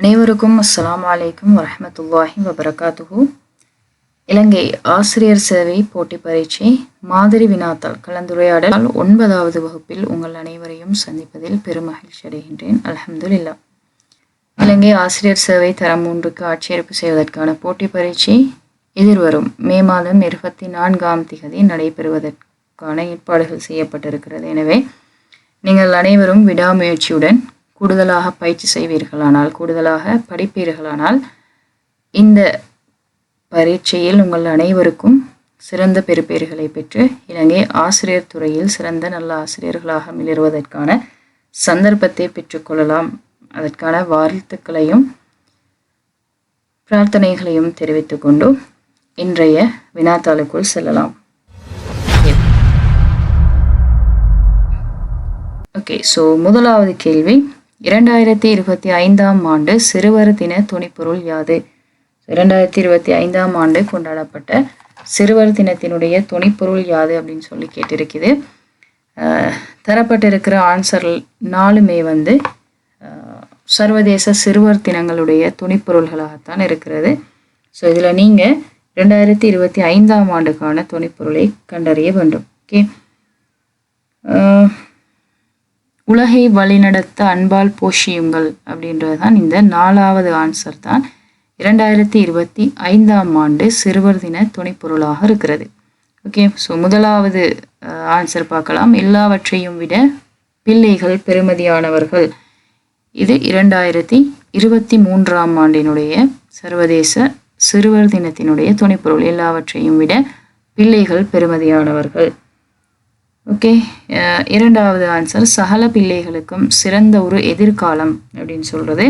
அனைவருக்கும் அஸ்ஸலாமு அலைக்கும் வரஹ்மத்துல்லாஹி வபரகாத்துஹு. இலங்கை ஆசிரியர் சேவை போட்டி பரீட்சை மாதிரி வினாத்தாள் கலந்துரையாடல் 9வது வகுப்பில் உங்கள் அனைவரையும் சந்திப்பதில் பெருமகிழ்ச்சி அடைகின்றேன். அல்ஹம்துலில்லாஹ். இலங்கை ஆசிரியர் சேவை தரம் 3க்கு ஆட்சேர்ப்பு செய்வதற்கான போட்டி பரீட்சை எதிர்வரும் மே மாதம் 24ஆம் திகதி நடைபெறுவதற்கான ஏற்பாடுகள் செய்யப்பட்டிருக்கிறது. எனவே நீங்கள் அனைவரும் விடாமுயற்சியுடன் கூடுதலாக பயிற்சி செய்வீர்களானால், கூடுதலாக படிப்பீர்களானால் இந்த பரீட்சையில் உங்கள் அனைவருக்கும் சிறந்த பெறுபேறுகளை பெற்று இலங்கை ஆசிரியர் துறையில் சிறந்த நல்ல ஆசிரியர்களாக மிளர்வதற்கான சந்தர்ப்பத்தை பெற்றுக்கொள்ளலாம். அதற்கான வாழ்த்துக்களையும் பிரார்த்தனைகளையும் தெரிவித்துக் கொண்டு இன்றைய வினாத்தாளுக்குள் செல்லலாம். ஓகே, ஸோ முதலாவது கேள்வி, 2025ஆம் ஆண்டு சிறுவர் தின துணிப்பொருள் யாது? 2025ஆம் ஆண்டு கொண்டாடப்பட்ட சிறுவர் தினத்தினுடைய துணிப்பொருள் யாது அப்படின்னு சொல்லி கேட்டிருக்குது. தரப்பட்டிருக்கிற ஆன்சர் 4மே சர்வதேச சிறுவர் தினங்களுடைய துணிப்பொருள்களாகத்தான் இருக்கிறது. ஸோ இதில் நீங்கள் 2025ஆம் ஆண்டுக்கான துணிப்பொருளை கண்டறிய வேண்டும். ஓகே, உலகை வழிநடத்த அன்பால் போஷியுங்கள் அப்படின்றது தான் இந்த 4வது ஆன்சர் தான் 2025ஆம் ஆண்டு சிறுவர் தின துணிப்பொருளாக இருக்கிறது. ஓகே, ஸோ முதலாவது ஆன்சர் பார்க்கலாம். எல்லாவற்றையும் விட பிள்ளைகள் பெருமதியானவர்கள். இது 2023ஆம் ஆண்டினுடைய சர்வதேச சிறுவர் தினத்தினுடைய துணிப்பொருள். எல்லாவற்றையும் விட பிள்ளைகள் பெருமதியானவர்கள். ஓகே, இரண்டாவது ஆன்சர் சகல பிள்ளைகளுக்கும் சிறந்த ஒரு எதிர்காலம் அப்படின்னு சொல்கிறது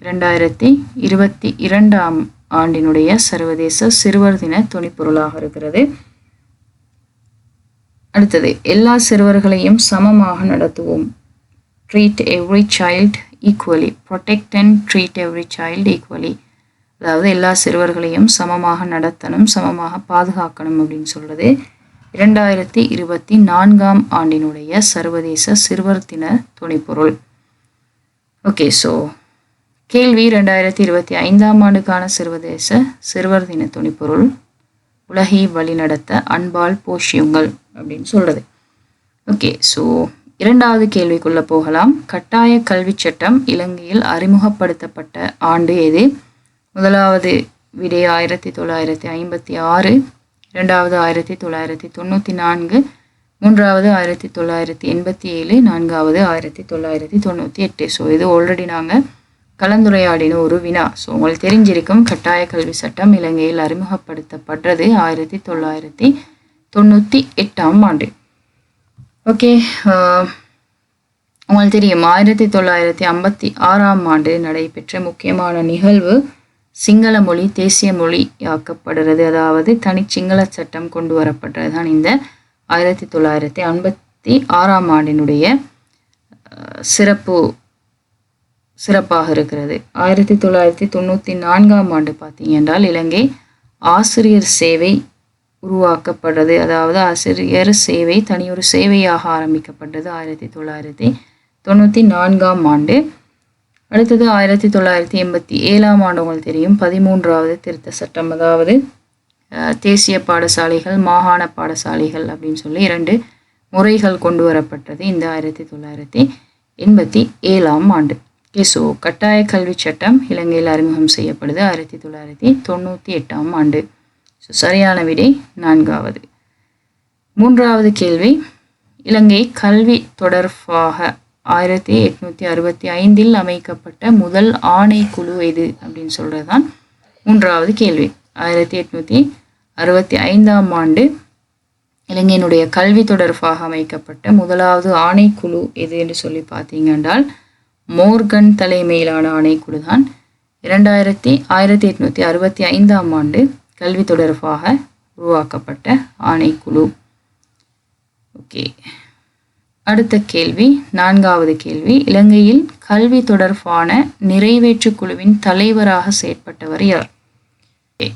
2022ஆம் ஆண்டினுடைய சர்வதேச சிறுவர் தின துணிப்பொருளாக இருக்கிறது. அடுத்தது, எல்லா சிறுவர்களையும் சமமாக நடத்துவோம். Treat every child equally. Protect and treat every child equally. அதாவது எல்லா சிறுவர்களையும் சமமாக நடத்தணும், சமமாக பாதுகாக்கணும் அப்படின்னு சொல்கிறது 2024ஆம் ஆண்டினுடைய சர்வதேச சிறுவர் தின துணிப்பொருள். ஓகே, ஸோ கேள்வி 2025ஆம் ஆண்டுக்கான சர்வதேச சிறுவர் தின துணிப்பொருள் உலகை வழிநடத்த அன்பால் போஷியுங்கள் அப்படின்னு சொல்கிறது. ஓகே, ஸோ இரண்டாவது கேள்விக்குள்ளே போகலாம். கட்டாய கல்வி சட்டம் இலங்கையில் அறிமுகப்படுத்தப்பட்ட ஆண்டு எது? முதலாவது விடை 1956, இரண்டாவது 1994, மூன்றாவது 1987, நான்காவது 1998. ஸோ இது ஆல்ரெடி நாங்கள் கலந்துரையாடின ஒரு வினா. ஸோ உங்களுக்கு தெரிஞ்சிருக்கும், கட்டாய கல்வி சட்டம் இலங்கையில் அறிமுகப்படுத்தப்பட்டது 1998ஆம் ஆண்டு. ஓகே, உங்களுக்கு தெரியும் 1956ஆம் ஆண்டு நடைபெற்ற முக்கியமான நிகழ்வு சிங்கள மொழி தேசிய மொழியாக்கப்படுறது. அதாவது தனி சிங்கள சட்டம் கொண்டு வரப்பட்டது தான் இந்த 1956ஆம் ஆண்டினுடைய சிறப்பாக இருக்கிறது. 1994ஆம் ஆண்டு பார்த்தீங்க என்றால் இலங்கை ஆசிரியர் சேவை உருவாக்கப்படுறது. அதாவது ஆசிரியர் சேவை தனியொரு சேவையாக ஆரம்பிக்கப்பட்டது 1994ஆம் ஆண்டு. அடுத்தது 1987ஆம் ஆண்டு உங்களுக்கு தெரியும் 13வது திருத்த சட்டம். அதாவது தேசிய பாடசாலைகள் மாகாண பாடசாலைகள் அப்படின்னு சொல்லி 2 முறைகள் கொண்டு வரப்பட்டது இந்த 1987ஆம் ஆண்டு. ஓகே, ஸோ கட்டாய கல்வி சட்டம் இலங்கையில் அறிமுகம் செய்யப்படுது 1998ஆம் ஆண்டு. ஸோ சரியான விடை 4வது. மூன்றாவது கேள்வி, இலங்கை கல்வி தொடர்பாக 1865இல் அமைக்கப்பட்ட முதல் ஆணைக்குழு எது அப்படின்னு சொல்கிறது தான் மூன்றாவது கேள்வி. 1865ஆம் ஆண்டு இலங்கையினுடைய கல்வி தொடர்பாக அமைக்கப்பட்ட முதலாவது ஆணைக்குழு எது என்று சொல்லி பார்த்தீங்க என்றால் மோர்கன் தலைமையிலான ஆணைக்குழு தான் 1865ஆம் ஆண்டு கல்வி தொடர்பாக உருவாக்கப்பட்ட ஆணைக்குழு. ஓகே, அடுத்த கேள்வி, 4வது கேள்வி, இலங்கையில் கல்வி தொடர்பான நிறைவேற்று குழுவின் தலைவராக செயற்பட்டவர் யார்?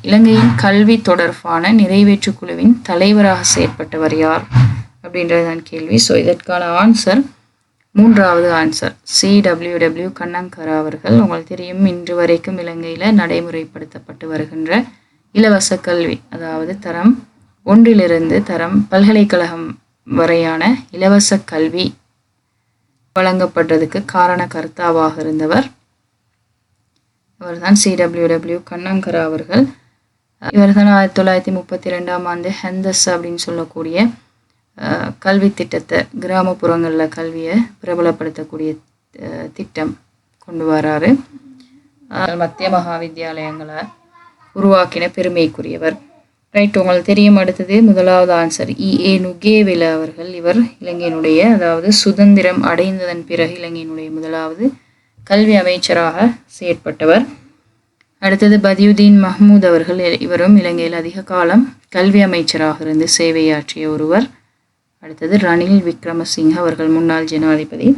இலங்கையின் கல்வி தொடர்பான நிறைவேற்று குழுவின் தலைவராக செயற்பட்டவர் யார் அப்படின்றது தான் கேள்வி. ஸோ இதற்கான ஆன்சர் மூன்றாவது ஆன்சர் CWW கண்ணங்கரா அவர்கள். உங்களுக்கு தெரியும், இன்று வரைக்கும் இலங்கையில் நடைமுறைப்படுத்தப்பட்டு வருகின்ற இலவச கல்வி, அதாவது தரம் 1 தரம் பல்கலைக்கழகம் வரையான இலவச கல்வி வழங்கப்பட்டதுக்கு காரண கர்த்தாவாக இருந்தவர் இவர்தான் CWW கண்ணங்கரா அவர்கள். இவர்தான் 1932ஆம் ஆண்டு ஹெந்தஸ் அப்படின்னு சொல்லக்கூடிய கல்வி திட்டத்தை, கிராமப்புறங்களில் கல்வியை பிரபலப்படுத்தக்கூடிய திட்டம் கொண்டு வராரு. மத்திய மகாவித்யாலயங்களை உருவாக்கின பெருமைக்குரியவர். ரைட், உங்களுக்கு தெரியும். அடுத்தது முதலாவது ஆன்சர் EA நுகேவில அவர்கள். இவர் இலங்கையினுடைய, அதாவது சுதந்திரம் அடைந்ததன் பிறகு இலங்கையினுடைய முதலாவது கல்வி அமைச்சராக செயற்பட்டவர். அடுத்தது பதியுதீன் மஹ்மூத் அவர்கள். இவரும் இலங்கையில் அதிக காலம் கல்வி அமைச்சராக இருந்து சேவையாற்றிய ஒருவர். அடுத்தது ரணில் விக்ரமசிங்க அவர்கள், முன்னாள் ஜனாதிபதி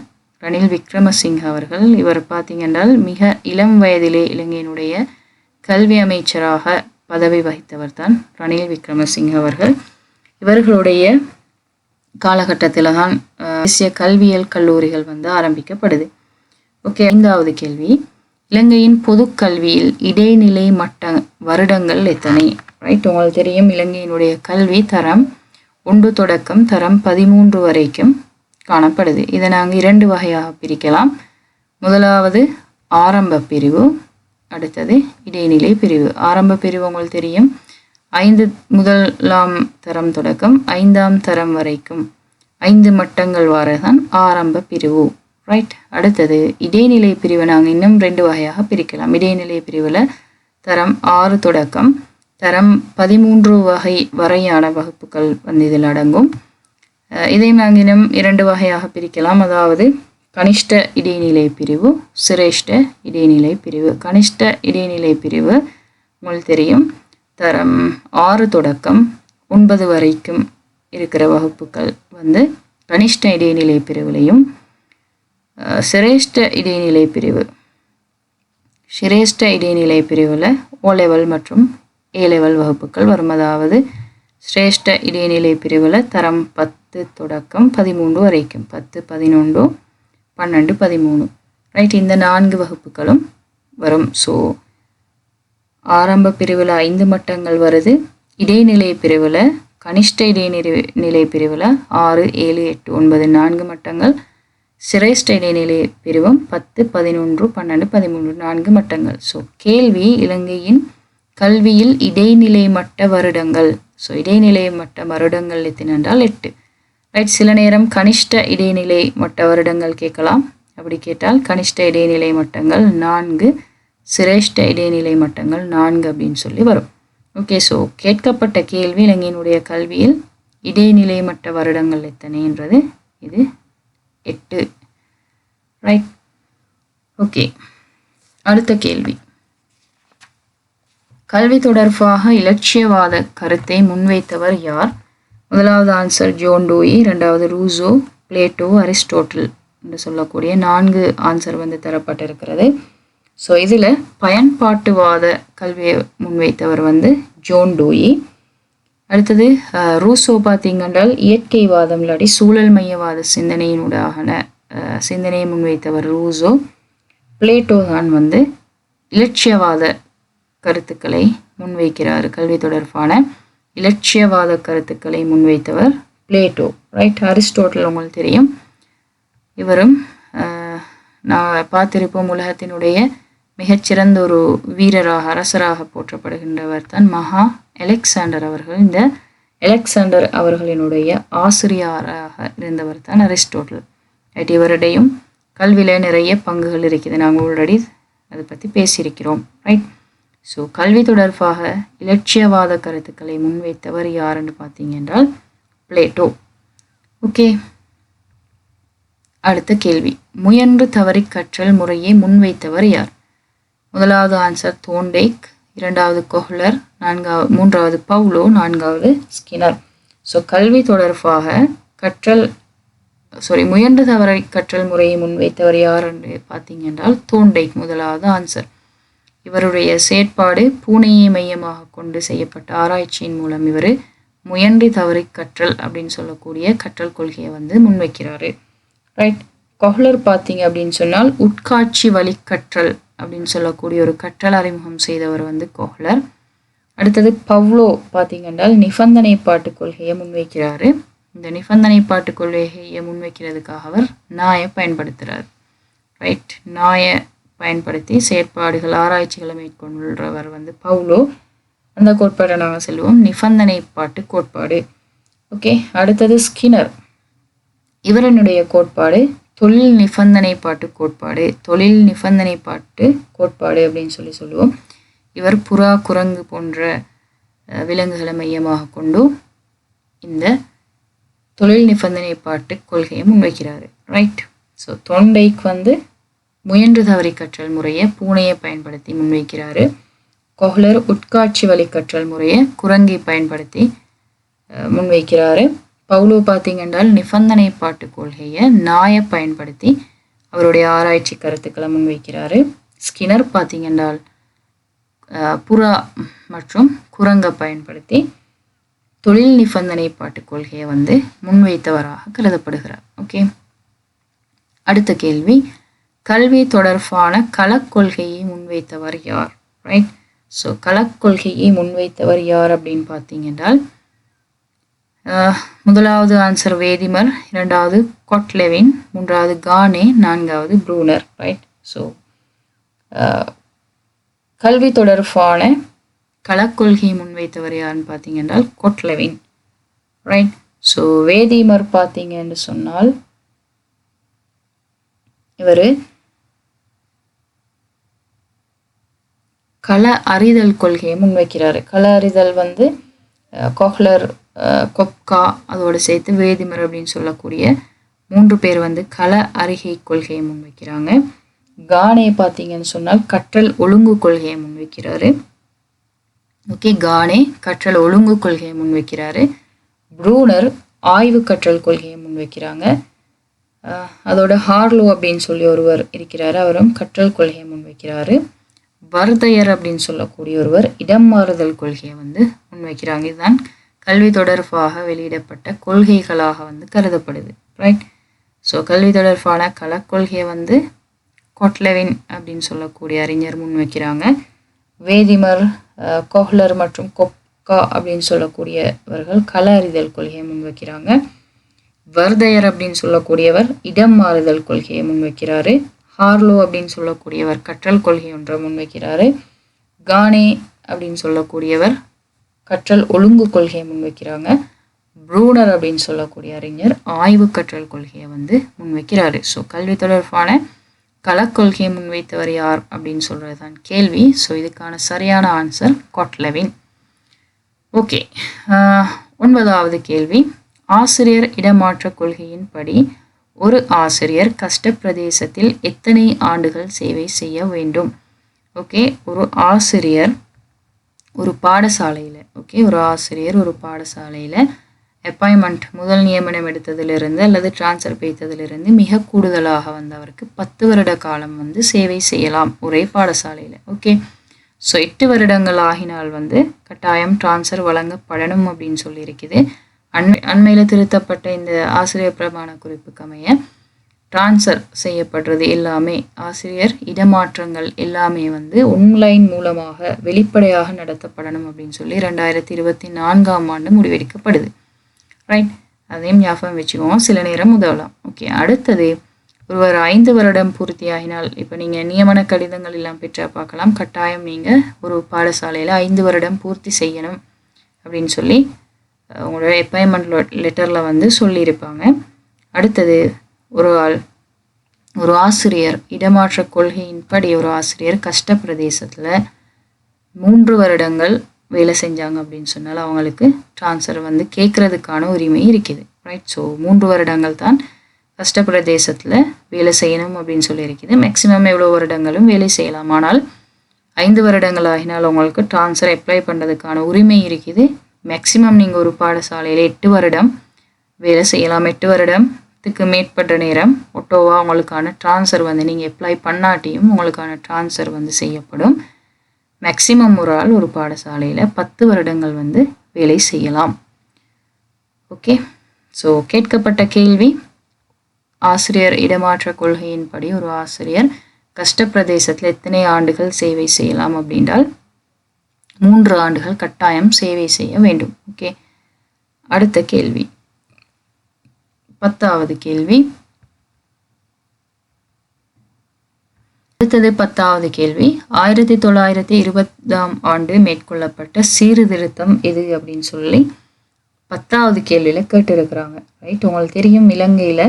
ரணில் விக்ரமசிங்க அவர்கள். இவர் பார்த்தீங்கன்றால் மிக இளம் வயதிலே இலங்கையினுடைய கல்வி அமைச்சராக பதவி வகித்தவர் தான் ரணில் விக்ரமசிங்க அவர்கள். இவர்களுடைய காலகட்டத்தில் தான் தேசிய கல்வியியல் கல்லூரிகள் ஆரம்பிக்கப்படுது. ஓகே, 5வது கேள்வி, இலங்கையின் பொது கல்வியில் இடைநிலை மட்ட வருடங்கள் எத்தனை? ரைட், உங்களுக்கு தெரியும், இலங்கையினுடைய கல்வி தரம் 1 தொடக்கம் தரம் 13 வரைக்கும் காணப்படுது. இதை நாங்கள் 2 வகையாக பிரிக்கலாம். முதலாவது ஆரம்ப பிரிவு, அடுத்தது இடைநிலை பிரிவு. ஆரம்ப பிரிவு உங்களுக்கு தெரியும், 5 தரம் தொடக்கம் 5ஆம் தரம் வரைக்கும் 5 மட்டங்கள் வரதான் ஆரம்ப பிரிவு. ரைட், அடுத்தது இடைநிலை பிரிவை நாங்கள் இன்னும் 2 வகையாக பிரிக்கலாம். இடைநிலை பிரிவில் தரம் 6 தொடக்கம் தரம் 13 வகை வரையான வகுப்புகள் இதில் அடங்கும். இதையும் நாங்கள் இன்னும் 2 வகையாக பிரிக்கலாம். அதாவது கனிஷ்ட இடைநிலை பிரிவு, சிரேஷ்ட இடைநிலை பிரிவு. கனிஷ்ட இடைநிலை பிரிவு உங்களுக்கு தெரியும், தரம் 6 தொடக்கம் 9 வரைக்கும் இருக்கிற வகுப்புகள் கனிஷ்ட இடைநிலை பிரிவிலையும், சிரேஷ்ட இடைநிலை பிரிவு பிரிவில் O லெவல் மற்றும் A லெவல் வகுப்புகள் வரும். அதாவது சிரேஷ்ட இடைநிலை பிரிவில் தரம் 10 தொடக்கம் 13 வரைக்கும், 10, 11, 12, 13. ரைட், இந்த 4 வகுப்புகளும் வரும். ஸோ ஆரம்ப பிரிவில் 5 மட்டங்கள் வருது. இடைநிலை பிரிவில், கனிஷ்ட இடைநிலை பிரிவில் 6, 7, 8, 9 4 மட்டங்கள். சிரேஷ்ட இடைநிலை பிரிவும் 10, 11, 12, 13 4 மட்டங்கள். ஸோ கேள்வி, இலங்கையின் கல்வியில் இடைநிலை மட்ட வருடங்கள். ஸோ இடைநிலை மட்ட வருடங்கள் எத்தனை என்றால் 8. ரைட், சில நேரம் கனிஷ்ட இடைநிலை மட்ட வருடங்கள் கேட்கலாம். அப்படி கேட்டால் கனிஷ்ட இடைநிலை மட்டங்கள் 4, சிரேஷ்ட இடைநிலை மட்டங்கள் 4 அப்படின்னு சொல்லி வரும். ஓகே, ஸோ கேட்கப்பட்ட கேள்வி, இலங்கையினுடைய கல்வியில் இடைநிலை மட்ட வருடங்கள் எத்தனைன்றது இது 8. Right, okay. அடுத்த கேள்வி, கல்வி தொடர்பாக இலட்சியவாத கருத்தை முன்வைத்தவர் யார்? முதலாவது ஆன்சர் ஜோன் டூயி, 2வது ரூசோ, பிளேட்டோ, அரிஸ்டோட்டில் என்று சொல்லக்கூடிய 4 ஆன்சர் தரப்பட்டிருக்கிறது. ஸோ இதில் பயன்பாட்டுவாத கல்வியை முன்வைத்தவர் ஜோன் டூயி. அடுத்தது ரூசோ பார்த்தீங்கன்றால் இயற்கைவாதம் இல்லாட்டி சூழல் மையவாத சிந்தனையை முன்வைத்தவர் ரூசோ. பிளேட்டோ தான் இலட்சியவாத கருத்துக்களை முன்வைக்கிறார். கல்வி தொடர்பான இலட்சியவாத கருத்துக்களை முன்வைத்தவர் பிளேட்டோ. ரைட், அரிஸ்டோட்டில் உங்களுக்கு தெரியும், இவரும் நான் பார்த்திருப்போம், உலகத்தினுடைய மிகச்சிறந்த ஒரு வீரராக, அரசராக போற்றப்படுகின்றவர் தான் மகா அலெக்சாண்டர் அவர்கள். இந்த அலெக்சாண்டர் அவர்களினுடைய ஆசிரியராக இருந்தவர் தான் அரிஸ்டோட்டில். ரைட், இவருடையும் கல்வியில் நிறைய பங்குகள் இருக்குது. நாங்கள் ஆல்ரெடி அதை பற்றி பேசியிருக்கிறோம். ரைட், ஸோ கல்வி தொடர்பாக இலட்சியவாத கருத்துக்களை முன்வைத்தவர் யாருன்னு பார்த்தீங்க என்றால் பிளேட்டோ. ஓகே, அடுத்த கேள்வி, முயன்று தவறி கற்றல் முறையை முன்வைத்தவர் யார்? முதலாவது ஆன்சர் தோண்டேக், 2வது கொஹ்லர், 3வது பவுலோ, 4வது ஸ்கினர். ஸோ கல்வி தொடர்பாக முயன்று தவறி கற்றல் முறையை முன்வைத்தவர் யார் என்று பார்த்தீங்க என்றால் தோண்டேக், முதலாவது ஆன்சர். இவருடைய செயற்பாடு பூனையை மையமாக கொண்டு செய்யப்பட்ட ஆராய்ச்சியின் மூலம் இவர் முயன்றி தவறி கற்றல் அப்படின்னு சொல்லக்கூடிய கற்றல் கொள்கையை முன்வைக்கிறாரு. ரைட், கொஹ்லர் பார்த்தீங்க அப்படின்னு சொன்னால் உட்காட்சி வழிக்கற்றல் அப்படின்னு சொல்லக்கூடிய ஒரு கற்றல் அறிமுகம் செய்தவர் வந்து கொஹ்லர். அடுத்தது பவ்லோ பார்த்தீங்கன்னா நிபந்தனை பாட்டு கொள்கையை முன்வைக்கிறாரு. இந்த நிபந்தனை பாட்டு கொள்கையை முன்வைக்கிறதுக்காக அவர் நாயை பயன்படுத்துகிறார். ரைட், நாயை பயன்படுத்தி செயற்பாடுகள் ஆராய்ச்சிகளை மேற்கொள்கிறவர் வந்து பவ்லோ. அந்த கோட்பாடை நாங்கள் சொல்லுவோம் நிபந்தனை பாட்டு கோட்பாடு. ஓகே, அடுத்தது ஸ்கினர். இவரனுடைய கோட்பாடு தொழில் நிபந்தனை பாட்டு கோட்பாடு. தொழில் நிபந்தனை பாட்டு கோட்பாடு அப்படின்னு சொல்லுவோம். இவர் புறா, குரங்கு போன்ற விலங்குகளை மையமாக கொண்டு இந்த தொழில் நிபந்தனை பாட்டு கொள்கையை முன்வைக்கிறாரு. ரைட், ஸோ தொண்டைக்கு வந்து முயன்று தவறி கற்றல் முறையை பூனையை பயன்படுத்தி முன்வைக்கிறாரு. கொஹ்லர் உட்காட்சி வழி கற்றல் முறையை குரங்கை பயன்படுத்தி முன்வைக்கிறாரு. பவுலோ பார்த்தீங்கன்றால் நிபந்தனை பாட்டு கொள்கையை நாயை பயன்படுத்தி அவருடைய ஆராய்ச்சி கருத்துக்களை முன்வைக்கிறாரு. ஸ்கினர் பார்த்தீங்கன்றால் புறா மற்றும் குரங்கை பயன்படுத்தி தொழில் நிபந்தனை பாட்டு கொள்கையை வந்து முன்வைத்தவராக கருதப்படுகிறார். ஓகே, அடுத்த கேள்வி, கல்வி தொடர்பான களக்கொள்கையை முன்வைத்தவர் யார்? ரைட், ஸோ களக்கொள்கையை முன்வைத்தவர் யார் அப்படின்னு பார்த்தீங்கன்றால் முதலாவது ஆன்சர் வேதிமர், இரண்டாவது கொட்லெவின், மூன்றாவது கானே, நான்காவது ப்ரூனர். ரைட், ஸோ கல்வி தொடர்பான களக்கொள்கையை முன்வைத்தவர் யாருன்னு பார்த்தீங்கன்றால் கொட்லெவின். ரைட், ஸோ வேதிமர் பார்த்தீங்கன்னு சொன்னால் இவர் கள அறிதல் கொள்கையை முன்வைக்கிறாரு. கள அறிதல் வந்து கொஹ்லர், கொப்கா அதோடு சேர்த்து வேதிமர் அப்படின்னு சொல்லக்கூடிய 3 பேர் வந்து கள அறிகை கொள்கையை முன்வைக்கிறாங்க. கானே பார்த்தீங்கன்னு சொன்னால் கற்றல் ஒழுங்கு கொள்கையை முன்வைக்கிறாரு. ஓகே, கானே கற்றல் ஒழுங்கு கொள்கையை முன்வைக்கிறாரு. ப்ரூனர் ஆய்வு கற்றல் கொள்கையை முன்வைக்கிறாங்க. அதோட ஹார்லோ அப்படின்னு சொல்லி ஒருவர் இருக்கிறாரு, அவரும் கற்றல் கொள்கையை முன்வைக்கிறாரு. வர்தையர் அப்படின்னு சொல்லக்கூடிய ஒருவர் இடம் மாறுதல் கொள்கையை வந்து முன்வைக்கிறாங்க. இதுதான் கல்வி தொடர்பாக வெளியிடப்பட்ட கொள்கைகளாக வந்து கருதப்படுது. ரைட், ஸோ கல்வி தொடர்பான களக்கொள்கையை வந்து கொட்லெவின் அப்படின்னு சொல்லக்கூடிய அறிஞர் முன்வைக்கிறாங்க. வேதிமர், கொஹ்லர் மற்றும் கொப்கா அப்படின்னு சொல்லக்கூடியவர்கள் கள அறிதல் கொள்கையை முன்வைக்கிறாங்க. வர்தையர் அப்படின்னு சொல்லக்கூடியவர் இடம் மாறுதல் கொள்கையை முன்வைக்கிறாரு. ஹார்லோ அப்படின்னு சொல்லக்கூடியவர் கற்றல் கொள்கை ஒன்றை முன்வைக்கிறாரு. கானே அப்படின்னு சொல்லக்கூடியவர் கற்றல் ஒழுங்கு கொள்கையை முன்வைக்கிறாங்க. ப்ரூனர் அப்படின்னு சொல்லக்கூடிய அறிஞர் ஆய்வு கற்றல் கொள்கையை வந்து முன்வைக்கிறாரு. ஸோ கல்வி தொடர்பான களக்கொள்கையை முன்வைத்தவர் யார் அப்படின்னு சொல்கிறது தான் கேள்வி. ஸோ இதுக்கான சரியான ஆன்சர் கொட்லெவின். ஓகே, 9வது கேள்வி, ஆசிரியர் இடமாற்ற கொள்கையின்படி ஒரு ஆசிரியர் கஷ்ட பிரதேசத்தில் எத்தனை ஆண்டுகள் சேவை செய்ய வேண்டும்? ஓகே, ஒரு ஆசிரியர் ஒரு பாடசாலையில் அப்பாயின்மெண்ட் முதல் நியமனம் எடுத்ததிலிருந்து அல்லது டிரான்ஸ்ஃபர் பெய்ததிலிருந்து மிக கூடுதலாக வந்து அவருக்கு 10 வருட காலம் வந்து சேவை செய்யலாம் ஒரே பாடசாலையில். ஓகே, ஸோ 8 வருடங்கள் ஆகினால் வந்து கட்டாயம் டிரான்ஸ்ஃபர் வழங்கப்படணும் அப்படின்னு சொல்லியிருக்குது. அண்மையில் திருத்தப்பட்ட இந்த ஆசிரியர் பிரமாண குறிப்புக்கு அமைய டிரான்ஸ்ஃபர் செய்யப்படுறது எல்லாமே, ஆசிரியர் இடமாற்றங்கள் எல்லாமே வந்து ஆன்லைன் மூலமாக வெளிப்படையாக நடத்தப்படணும் அப்படின்னு சொல்லி 2024ஆம் ஆண்டு முடிவெடுக்கப்படுது. ரைட், அதையும் ஞாபகம் வச்சுக்கோங்க, சில நேரம் உதவலாம். ஓகே, அடுத்தது ஒருவர் 5 வருடம் பூர்த்தியாகினால், இப்போ நீங்கள் நியமன கடிதங்கள் எல்லாம் பெற்றா பார்க்கலாம், கட்டாயம் நீங்கள் ஒரு பாடசாலையில் 5 வருடம் பூர்த்தி செய்யணும் அப்படின்னு சொல்லி உங்களோட அப்பாயின்மெண்ட் லெட்டரில் வந்து சொல்லியிருப்பாங்க. அடுத்தது ஒரு ஆசிரியர் இடமாற்ற கொள்கையின்படி ஒரு ஆசிரியர் கஷ்ட பிரதேசத்தில் 3 வருடங்கள் வேலை செஞ்சாங்க அப்படின்னு சொன்னால் அவங்களுக்கு டிரான்ஸ்ஃபர் வந்து கேட்குறதுக்கான உரிமை இருக்குது. ரைட், ஸோ 3 வருடங்கள் தான் கஷ்ட பிரதேசத்தில் வேலை செய்யணும் அப்படின்னு சொல்லியிருக்குது. மேக்ஸிமம் எவ்வளோ வருடங்களும் வேலை செய்யலாம். ஆனால் 5 வருடங்கள் ஆகினால் உங்களுக்கு டிரான்ஸ்ஃபர் அப்ளை பண்ணுறதுக்கான உரிமை இருக்குது. மேக்ஸிமம் நீங்கள் ஒரு பாடசாலையில் 8 வருடம் வேலை செய்யலாம். 8 வருடத்துக்கு மேற்பட்ட நேரம் ஒட்டோவா உங்களுக்கான டிரான்ஸ்ஃபர் வந்து நீங்கள் அப்ளை பண்ணாட்டியும் உங்களுக்கான டிரான்ஸ்ஃபர் வந்து செய்யப்படும். மேக்ஸிமம் ஒரு ஆள் ஒரு பாடசாலையில் 10 வருடங்கள் வந்து வேலை செய்யலாம். ஓகே, ஸோ கேட்கப்பட்ட கேள்வி, ஆசிரியர் இடமாற்ற கொள்கையின்படி ஒரு ஆசிரியர் கஷ்ட பிரதேசத்தில் எத்தனை ஆண்டுகள் சேவை செய்யலாம் அப்படின்றால் 3 ஆண்டுகள் கட்டாயம் சேவை செய்ய வேண்டும். ஓகே, அடுத்த கேள்வி 10வது கேள்வி. அடுத்தது 10வது கேள்வி. 1920ஆம் ஆண்டு மேற்கொள்ளப்பட்ட சீர்திருத்தம் எது அப்படின்னு சொல்லி 10வது கேள்வியில் கேட்டிருக்கிறாங்க. ரைட், உங்களுக்கு தெரியும் இலங்கையில்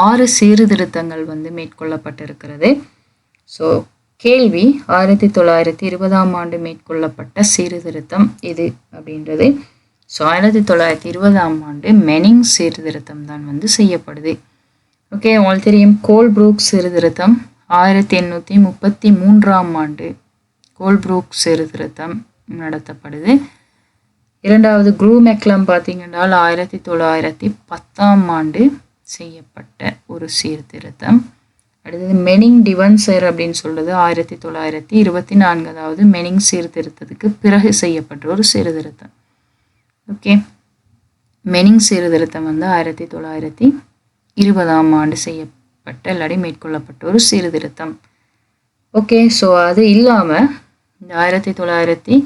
6 சீர்திருத்தங்கள் வந்து மேற்கொள்ளப்பட்டிருக்கிறது. ஸோ கேள்வி 1920ஆம் ஆண்டு மேற்கொள்ளப்பட்ட சீர்திருத்தம் எது அப்படின்றது. ஸோ 1920ஆம் ஆண்டு மெனிங் சீர்திருத்தம் தான் வந்து செய்யப்படுது. ஓகே, உங்களுக்கு தெரியும் கோல்ப்ரூக் சீர்திருத்தம் 1833ஆம் ஆண்டு கோல்ப்ரூக் சீர்திருத்தம் நடத்தப்படுது. இரண்டாவது க்ரூமெக்லம் பார்த்தீங்கன்னா 1910ஆம் ஆண்டு செய்யப்பட்ட ஒரு சீர்திருத்தம். அடுத்தது மெனிங் டிவன்சர் அப்படின்னு சொல்றது 1924, அதாவது மெனிங் சீர்திருத்தத்துக்கு பிறகு செய்யப்பட்ட ஒரு சீர்திருத்தம். ஓகே, மெனிங் சீர்திருத்தம் வந்து 1920ஆம் ஆண்டு செய்யப்பட்ட இல்லாடி மேற்கொள்ளப்பட்ட ஒரு சீர்திருத்தம். ஓகே, ஸோ அது இல்லாமல் இந்த 1920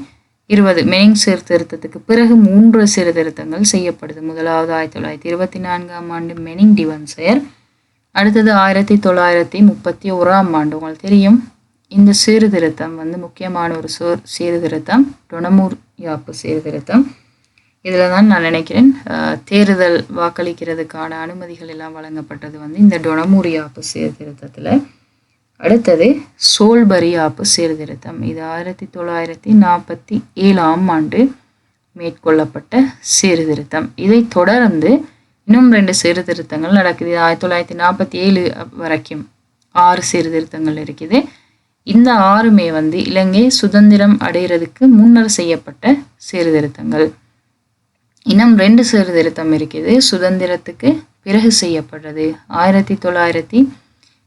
மெனிங் சீர்திருத்தத்துக்கு பிறகு 3 சீர்திருத்தங்கள் செய்யப்படுது. முதலாவது 1924ஆம் ஆண்டு மெனிங் டிவன்சர், அடுத்தது 1931ஆம் ஆண்டு. உங்களுக்கு தெரியும் இந்த சீர்திருத்தம் வந்து முக்கியமான ஒரு சீர்திருத்தம் டொனமூர் யாப்பு சீர்திருத்தம். இதில் தான் நான் நினைக்கிறேன் தேர்தல் வாக்களிக்கிறதுக்கான அனுமதிகள் எல்லாம் வழங்கப்பட்டது வந்து இந்த டொனமூர் யாப்பு சீர்திருத்தத்தில். அடுத்தது சோல்பரி யாப்பு சீர்திருத்தம். இது 1947ஆம் ஆண்டு மேற்கொள்ளப்பட்ட சீர்திருத்தம். இதை தொடர்ந்து இன்னும் 2 சீர்திருத்தங்கள் நடக்குது. 1947 வரைக்கும் 6 சீர்திருத்தங்கள் இருக்குது. இந்த 6மே வந்து இலங்கை சுதந்திரம் அடைகிறதுக்கு முன்னர் செய்யப்பட்ட சீர்திருத்தங்கள். இன்னும் 2 சீர்திருத்தம் இருக்குது சுதந்திரத்துக்கு பிறகு செய்யப்படுறது.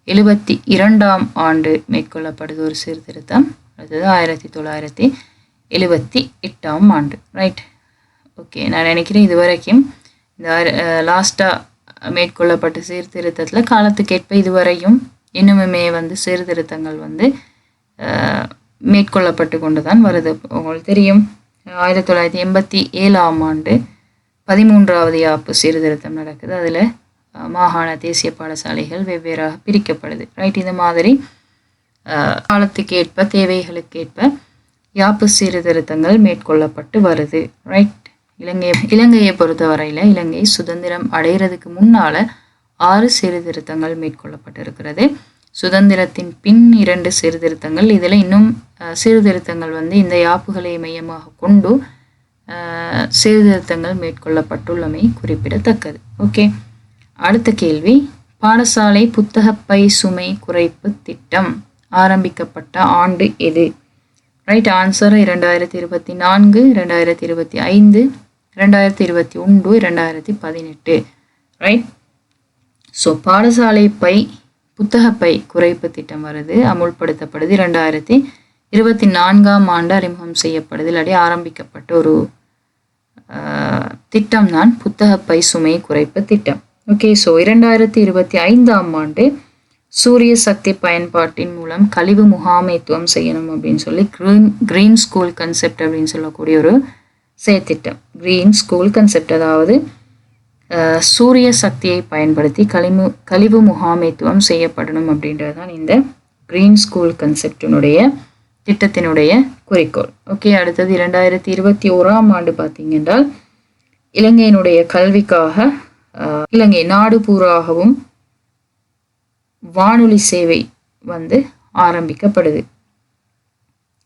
1972ஆம் ஆண்டு மேற்கொள்ளப்படுது ஒரு சீர்திருத்தம். அடுத்தது 1978ஆம் ஆண்டு. ரைட், ஓகே, நான் நினைக்கிறேன் இது வரைக்கும் இந்த லாஸ்ட்டாக மேற்கொள்ளப்பட்ட சீர்திருத்தத்தில் காலத்துக்கேற்ப இதுவரையும் இன்னுமே வந்து சீர்திருத்தங்கள் வந்து மேற்கொள்ளப்பட்டு கொண்டு தான் வருது. உங்களுக்கு தெரியும் 1987ஆம் ஆண்டு 13வது யாப்பு சீர்திருத்தம் நடக்குது. அதில் மாகாண தேசிய பாடசாலைகள் வெவ்வேறாக பிரிக்கப்படுது. ரைட், இந்த மாதிரி காலத்துக்கேற்ப தேவைகளுக்கேற்ப யாப்பு சீர்திருத்தங்கள் மேற்கொள்ளப்பட்டு வருது. ரைட், இலங்கையை பொறுத்தவரையில் இலங்கை சுதந்திரம் அடைகிறதுக்கு முன்னால் 6 சீர்திருத்தங்கள் மேற்கொள்ளப்பட்டிருக்கிறது. சுதந்திரத்தின் பின் 2 சீர்திருத்தங்கள். இதில் இன்னும் சீர்திருத்தங்கள் வந்து இந்த யாப்புகளை மையமாக கொண்டு சீர்திருத்தங்கள் மேற்கொள்ளப்பட்டுள்ளமை குறிப்பிடத்தக்கது. ஓகே, அடுத்த கேள்வி. பாடசாலை புத்தகப்பை சுமை குறைப்பு திட்டம் ஆரம்பிக்கப்பட்ட ஆண்டு எது? Right, answer 2024, 2025, 2021, 2018. ரைட், ஸோ பாடசாலை புத்தகப்பை குறைப்பு திட்டம் வருது, அமுல்படுத்தப்படுது. 2024ஆம் ஆண்டு அறிமுகம் செய்யப்படுது இல்லாட்டி ஆரம்பிக்கப்பட்ட ஒரு திட்டம் தான் புத்தகப்பை சுமை குறைப்பு திட்டம். ஓகே, ஸோ 2025ஆம் ஆண்டு சூரிய சக்தி பயன்பாட்டின் மூலம் கழிவு முகாமைத்துவம் செய்யணும் அப்படின்னு சொல்லி கிரீன் ஸ்கூல் கன்செப்ட் அப்படின்னு சொல்லக்கூடிய ஒரு செயற்திட்டம். கிரீன் ஸ்கூல் கன்செப்ட், அதாவது சூரிய சக்தியை பயன்படுத்தி கழிவு முகாமைத்துவம் செய்யப்படணும் அப்படின்றது தான் இந்த கிரீன் ஸ்கூல் கன்செப்டினுடைய திட்டத்தினுடைய குறிக்கோள். ஓகே, அடுத்தது 2021ஆம் ஆண்டு பார்த்தீங்கன்னா இலங்கையினுடைய கல்விக்காக இலங்கை நாடு பூராகவும் வானொலி சேவை வந்து ஆரம்பிக்கப்படுது.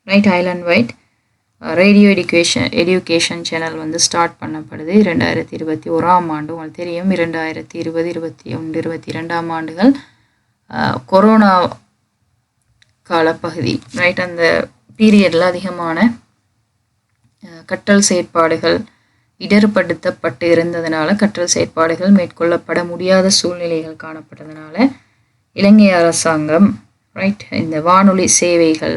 Right, island wide radio education channel வந்து ஸ்டார்ட் பண்ணப்படுது 2021ஆம் ஆண்டு. உங்களுக்கு தெரியும் 2020, 2021, 2022ஆம் ஆண்டுகள் கொரோனா காலப்பகுதி. ரைட், அந்த பீரியடில் அதிகமான கற்றல் செயற்பாடுகள் இடர்படுத்தப்பட்டு இருந்ததுனால கற்றல் செயற்பாடுகள் மேற்கொள்ளப்பட முடியாத சூழ்நிலைகள் காணப்பட்டதுனால இலங்கை அரசாங்கம் ரைட் இந்த வானொலி சேவைகள்,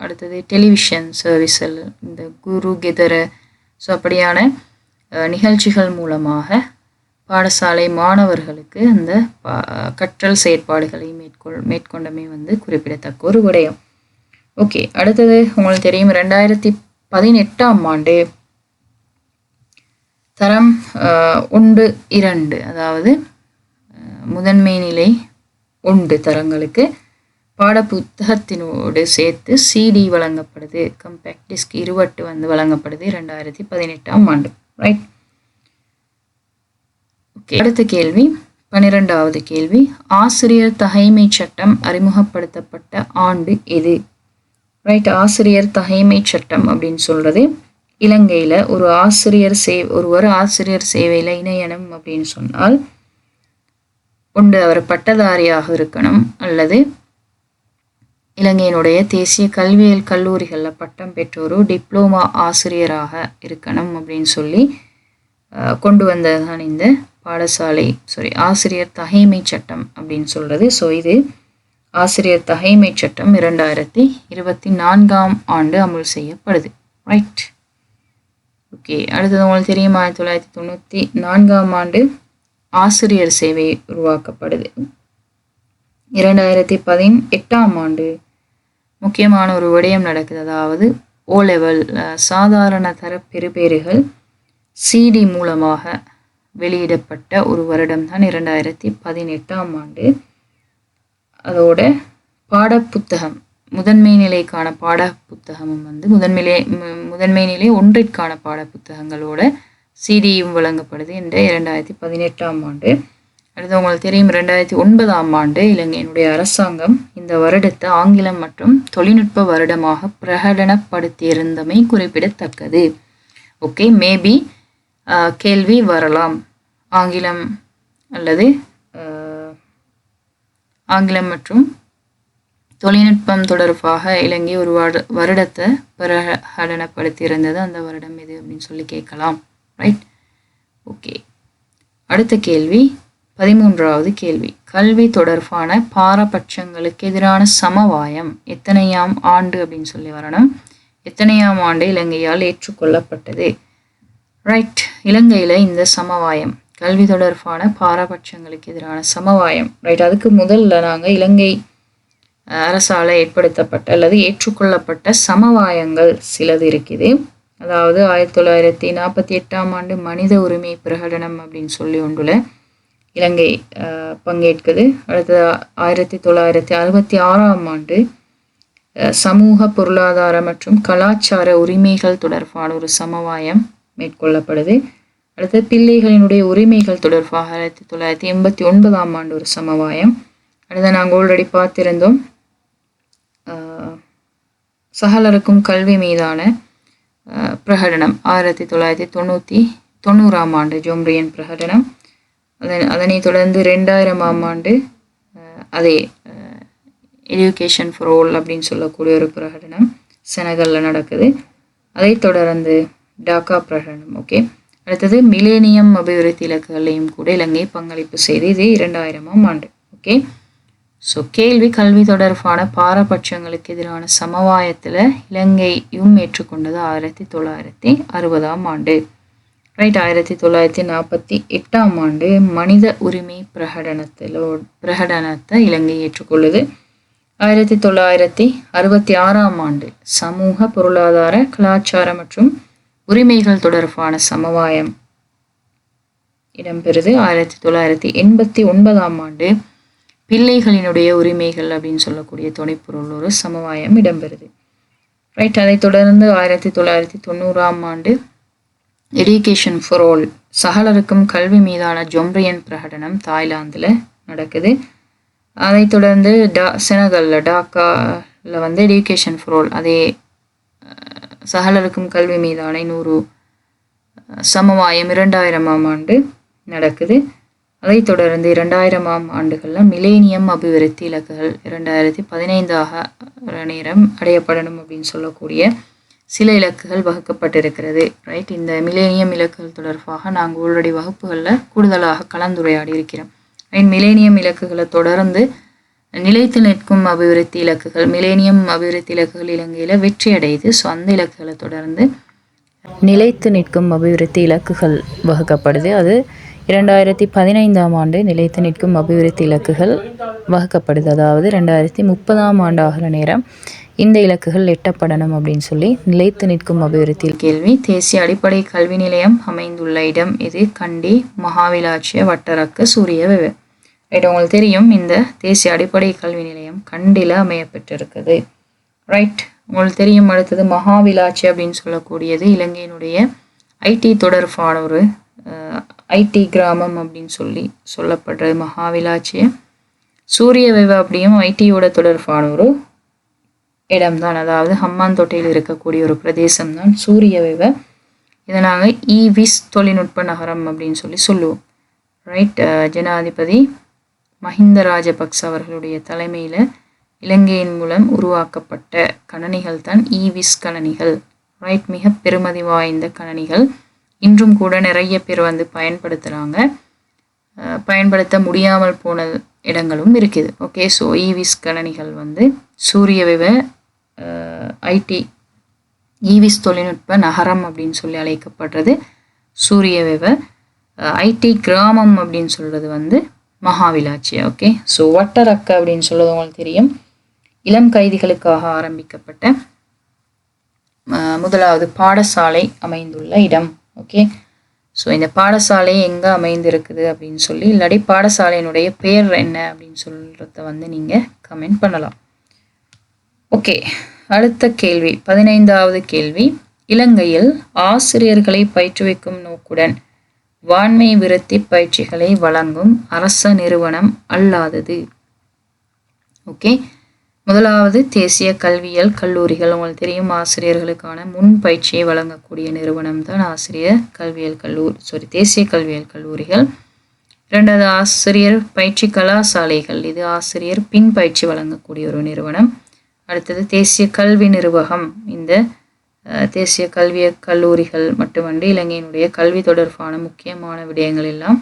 அடுத்தது டெலிவிஷன் சர்வீஸில் இந்த குரு கெதர, ஸோ அப்படியான நிகழ்ச்சிகள் மூலமாக பாடசாலை மாணவர்களுக்கு அந்த கற்றல் செயற்பாடுகளை மேற்கொண்டமை வந்து குறிப்பிடத்தக்க ஒரு விடயம். ஓகே, அடுத்தது உங்களுக்கு தெரியும் 2018ஆம் ஆண்டு தரம் 1-2, அதாவது முதன்மை நிலை 1 தரங்களுக்கு பாடப்புத்தகத்தினோடு சேர்த்து CD வழங்கப்படுது, கம்பேக்ட் டிஸ்க் 20 வந்து வழங்கப்படுது 2018ஆம் ஆண்டு. ரைட். ஓகே, அடுத்த கேள்வி 12வது கேள்வி, ஆசிரியர் தகைமை சட்டம் அறிமுகப்படுத்தப்பட்ட ஆண்டு எது? ரைட். ஆசிரியர் தகைமை சட்டம் அப்படின்னு சொல்றது இலங்கையில ஒருவர் ஆசிரியர் சேவையில இணையணும் அப்படின்னு சொன்னால் ஒன்று அவர் பட்டதாரியாக இருக்கணும், அல்லது இலங்கையினுடைய தேசிய கல்வியியல் கல்லூரிகளில் பட்டம் பெற்றோரு டிப்ளோமா ஆசிரியராக இருக்கணும் அப்படின்னு சொல்லி கொண்டு வந்ததுதான் இந்த ஆசிரியர் தகைமை சட்டம் அப்படின்னு சொல்றது. ஸோ இது ஆசிரியர் தகைமை சட்டம் 2024ஆம் ஆண்டு அமல் செய்யப்படுது. ரைட். ஓகே, அடுத்தது உங்களுக்கு தெரியும் 1994ஆம் ஆண்டு ஆசிரியர் சேவை உருவாக்கப்படுது. 2018ஆம் ஆண்டு முக்கியமான ஒரு விடயம் நடக்குது, அதாவது O level சாதாரண தர பெறுபேறுகள் CD மூலமாக வெளியிடப்பட்ட ஒரு வருடம் தான் 2018ஆம் ஆண்டு. அதோட பாடப்புத்தகம் முதன்மை நிலைக்கான பாடப்புத்தகமும் வந்து முதன்மை நிலை 1ற்கான பாடப்புத்தகங்களோட CDயும் வழங்கப்படுது என்ற 2018ஆம் ஆண்டு. அடுத்து உங்களுக்கு தெரியும் 2009ஆம் ஆண்டு இலங்கையினுடைய அரசாங்கம் இந்த வருடத்தை ஆங்கிலம் மற்றும் தொழில்நுட்ப வருடமாக பிரகடனப்படுத்தியிருந்தமை குறிப்பிடத்தக்கது. ஓகே, மேபி கேள்வி வரலாம், ஆங்கிலம் அல்லது ஆங்கிலம் மற்றும் தொழில்நுட்பம் தொடர்பாக இலங்கை ஒரு வருடத்தை பிரகடனப்படுத்தியிருந்தது, அந்த வருடம் எது அப்படின்னு சொல்லி கேட்கலாம். ரைட். ஓகே, அடுத்த கேள்வி 13வது கேள்வி, கல்வி தொடர்பான பாரபட்சங்களுக்கு எதிரான சமவாயம் எத்தனையாம் ஆண்டு அப்படின்னு சொல்லி வரணும். எத்தனையாம் ஆண்டு இலங்கையால் ஏற்றுக்கொள்ளப்பட்டது? ரைட். இலங்கையில இந்த சமவாயம் கல்வி தொடர்பான பாரபட்சங்களுக்கு எதிரான சமவாயம், ரைட், அதுக்கு முதல்ல நாங்கள் இலங்கை அரசால் ஏற்படுத்தப்பட்ட அல்லது ஏற்றுக்கொள்ளப்பட்ட சமவாயங்கள் சிலது இருக்குது. அதாவது 1948ஆம் ஆண்டு மனித உரிமை பிரகடனம் அப்படின்னு சொல்லி ஒன்றுல இலங்கை பங்கேற்குது. அடுத்தது 1966ஆம் ஆண்டு சமூக பொருளாதார மற்றும் கலாச்சார உரிமைகள் தொடர்பான ஒரு சமவாயம் மேற்கொள்ளப்படுது. அடுத்து பிள்ளைகளினுடைய உரிமைகள் தொடர்பாக 1989ஆம் ஆண்டு ஒரு சமவாயம். அடுத்து நாங்கள் ஆல்ரெடி பார்த்திருந்தோம் சகலருக்கும் கல்வி மீதான பிரகடனம் 1990ஆம் ஆண்டு ஜோம்ரியன் பிரகடனம். அதனை தொடர்ந்து 2000ஆம் ஆண்டு அதே எஜுகேஷன் ஃபார் ஆல் அப்படின்னு சொல்லக்கூடிய ஒரு பிரகடனம் செனகலில் நடக்குது. அதை தொடர்ந்து டாக்கா பிரகடனம். ஓகே, அடுத்தது மிலேனியம் அபிவிருத்தி இலக்குகளையும் கூட இலங்கை பங்களிப்பு செய்து, இது 2000ஆம் ஆண்டு. ஓகே, ஸோ கேள்வி கல்வி தொடர்பான பாரபட்சங்களுக்கு எதிரான சமவாயத்தில் இலங்கையும் ஏற்றுக்கொண்டது 1960ஆம் ஆண்டு. ரைட். 1948ஆம் ஆண்டு மனித உரிமை பிரகடனத்தை இலங்கை ஏற்றுக்கொள்ளுது. 1966ஆம் ஆண்டு சமூக பொருளாதார கலாச்சார மற்றும் உரிமைகள் தொடர்பான சமவாயம் இடம்பெறுது. 1989ஆம் ஆண்டு பிள்ளைகளினுடைய உரிமைகள் அப்படின்னு சொல்லக்கூடிய துணைப்பொருள் ஒரு சமவாயம் இடம்பெறுது. ரைட். அதை தொடர்ந்து 1990ஆம் ஆண்டு எஜுகேஷன் ஃபார் ஆல் சகலருக்கும் கல்வி மீதான ஜோம்ரியன் பிரகடனம் தாய்லாந்தில் நடக்குது. அதை தொடர்ந்து செனகலில் டாக்காவில் வந்து எஜுகேஷன் ஃபார் ஆல் அதே சகலருக்கும் கல்வி மீதான 100 சமவாயம் 2000ஆம் ஆண்டு நடக்குது. அதை தொடர்ந்து 2000ஆம் ஆண்டுகளில் மிலேனியம் அபிவிருத்தி இலக்குகள் 2015 நேரம் அடையப்படணும் அப்படின்னு சொல்லக்கூடிய சில இலக்குகள் வகுக்கப்பட்டிருக்கிறது. ரைட். இந்த மிலேனியம் இலக்குகள் தொடர்பாக நாங்கள் ஆல்ரெடி வகுப்புகளில் கூடுதலாக கலந்துரையாடி இருக்கிறோம். ரைட். மிலேனியம் இலக்குகளை தொடர்ந்து நிலைத்து நிற்கும் அபிவிருத்தி இலக்குகள், மிலேனியம் அபிவிருத்தி இலக்குகள் இலங்கையில் வெற்றி அடையுது. ஸோ அந்த இலக்குகளை தொடர்ந்து நிலைத்து நிற்கும் அபிவிருத்தி இலக்குகள் வகுக்கப்படுது. அது 2015ஆம் ஆண்டு நிலைத்து நிற்கும் அபிவிருத்தி இலக்குகள் வகுக்கப்படுது. அதாவது 2030ஆம் ஆண்டு ஆகிற நேரம் இந்த இலக்குகள் எட்டப்படணும் அப்படின்னு சொல்லி நிலைத்து நிற்கும் அபிவிருத்தி. கேள்வி: தேசிய அடிப்படை கல்வி நிலையம் அமைந்துள்ள இடம் இது? கண்டி, மகாவிலாச்சிய, வட்டரக்க, சூரியவெவ. ரைட், உங்களுக்கு தெரியும் இந்த தேசிய அடிப்படை கல்வி நிலையம் கண்டில அமைய பெற்றிருக்குது. ரைட், உங்களுக்கு தெரியும். அடுத்தது மகாவிலாச்சி அப்படின்னு சொல்லக்கூடியது இலங்கையினுடைய ஐடி தொடர்பான ஒரு ஐடி கிராமம் அப்படின்னு சொல்லப்படுறது மகாவிலாச்சிய. சூரியவெவ அப்படியும் ஐடியோட தொடர்பான ஒரு இடம்தான். அதாவது ஹம்மாந்தோட்டையில் இருக்கக்கூடிய ஒரு பிரதேசம் தான் சூரியவெவ. இதை நாங்கள் ஈவிஸ் தொழில்நுட்ப நகரம் அப்படின்னு சொல்லுவோம். ரைட், ஜனாதிபதி மஹிந்த ராஜபக்ச அவர்களுடைய தலைமையில் இலங்கையின் மூலம் உருவாக்கப்பட்ட கணனிகள் தான் ஈவிஸ் கணனிகள். ரைட், மிக பெருமதி வாய்ந்த கணனிகள். இன்றும் கூட நிறைய பேர் பயன்படுத்துகிறாங்க. பயன்படுத்த முடியாமல் போன இடங்களும் இருக்குது. ஓகே, ஸோ ஈவிஸ் கணனிகள் சூரியவெவ ஐடி ஈவிஸ் தொழில்நுட்ப நகரம் அப்படின்னு அழைக்கப்படுறது சூரியவெவ. ஐடி கிராமம் அப்படின்னு சொல்கிறது மகாவிலாச்சி. ஓகே, ஸோ வட்டரக்க அப்படின்னு சொல்றது உங்களுக்கு தெரியும். இளம் கைதிகளுக்காக ஆரம்பிக்கப்பட்ட முதலாவது பாடசாலை அமைந்துள்ள இடம். ஓகே, ஸோ இந்த பாடசாலை எங்கே அமைந்திருக்குது அப்படின்னு இல்லாட்டி பாடசாலையினுடைய பெயர் என்ன அப்படின்னு சொல்கிறத நீங்கள் கமெண்ட் பண்ணலாம். ஓகே, அடுத்த கேள்வி 15வது கேள்வி. இலங்கையில் ஆசிரியர்களை பயிற்றுவிக்கும் நோக்குடன் வான்மை விருத்தி பயிற்சிகளை வழங்கும் அரச நிறுவனம் அல்லாதது. ஓகே, முதலாவது தேசிய கல்வியியல் கல்லூரிகள். உங்களுக்கு தெரியும் ஆசிரியர்களுக்கான முன் பயிற்சியை வழங்கக்கூடிய நிறுவனம் தான் தேசிய கல்வியியல் கல்லூரிகள். இரண்டாவது ஆசிரியர் பயிற்சி கலாசாலைகள். இது ஆசிரியர் பின் பயிற்சி வழங்கக்கூடிய ஒரு நிறுவனம். அடுத்தது தேசிய கல்வி நிர்வாகம். இந்த தேசிய கல்வியியல் கல்லூரிகள் மட்டுமன்றி இலங்கையினுடைய கல்வி தொடர்பான முக்கியமான விடயங்கள் எல்லாம்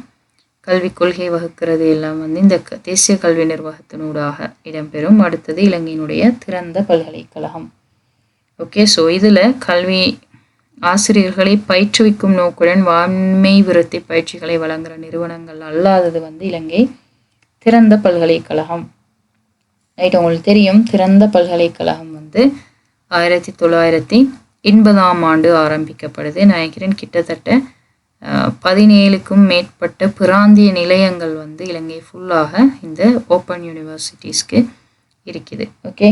கல்விக் கொள்கை வகுக்கிறது எல்லாம் இந்த தேசிய கல்வி நிர்வாகத்தினூடாக இடம்பெறும். அடுத்தது இலங்கையினுடைய திறந்த பல்கலைக்கழகம். ஓகே, ஸோ இதில் கல்வி ஆசிரியர்களை பயிற்றுவிக்கும் நோக்குடன் வான்மை விருத்தி பயிற்சிகளை வழங்குகிற நிறுவனங்கள் அல்லாதது இலங்கை திறந்த பல்கலைக்கழகம். ரைட், உங்களுக்கு தெரியும் திறந்த பல்கலைக்கழகம் 1980ஆம் ஆண்டு ஆரம்பிக்கப்படுது. நான் நினைக்கிறேன் கிட்டத்தட்ட 17க்கும் மேற்பட்ட பிராந்திய நிலையங்கள் இலங்கை ஃபுல்லாக இந்த ஓப்பன் யூனிவர்சிட்டிஸ்க்கு இருக்குது. ஓகே,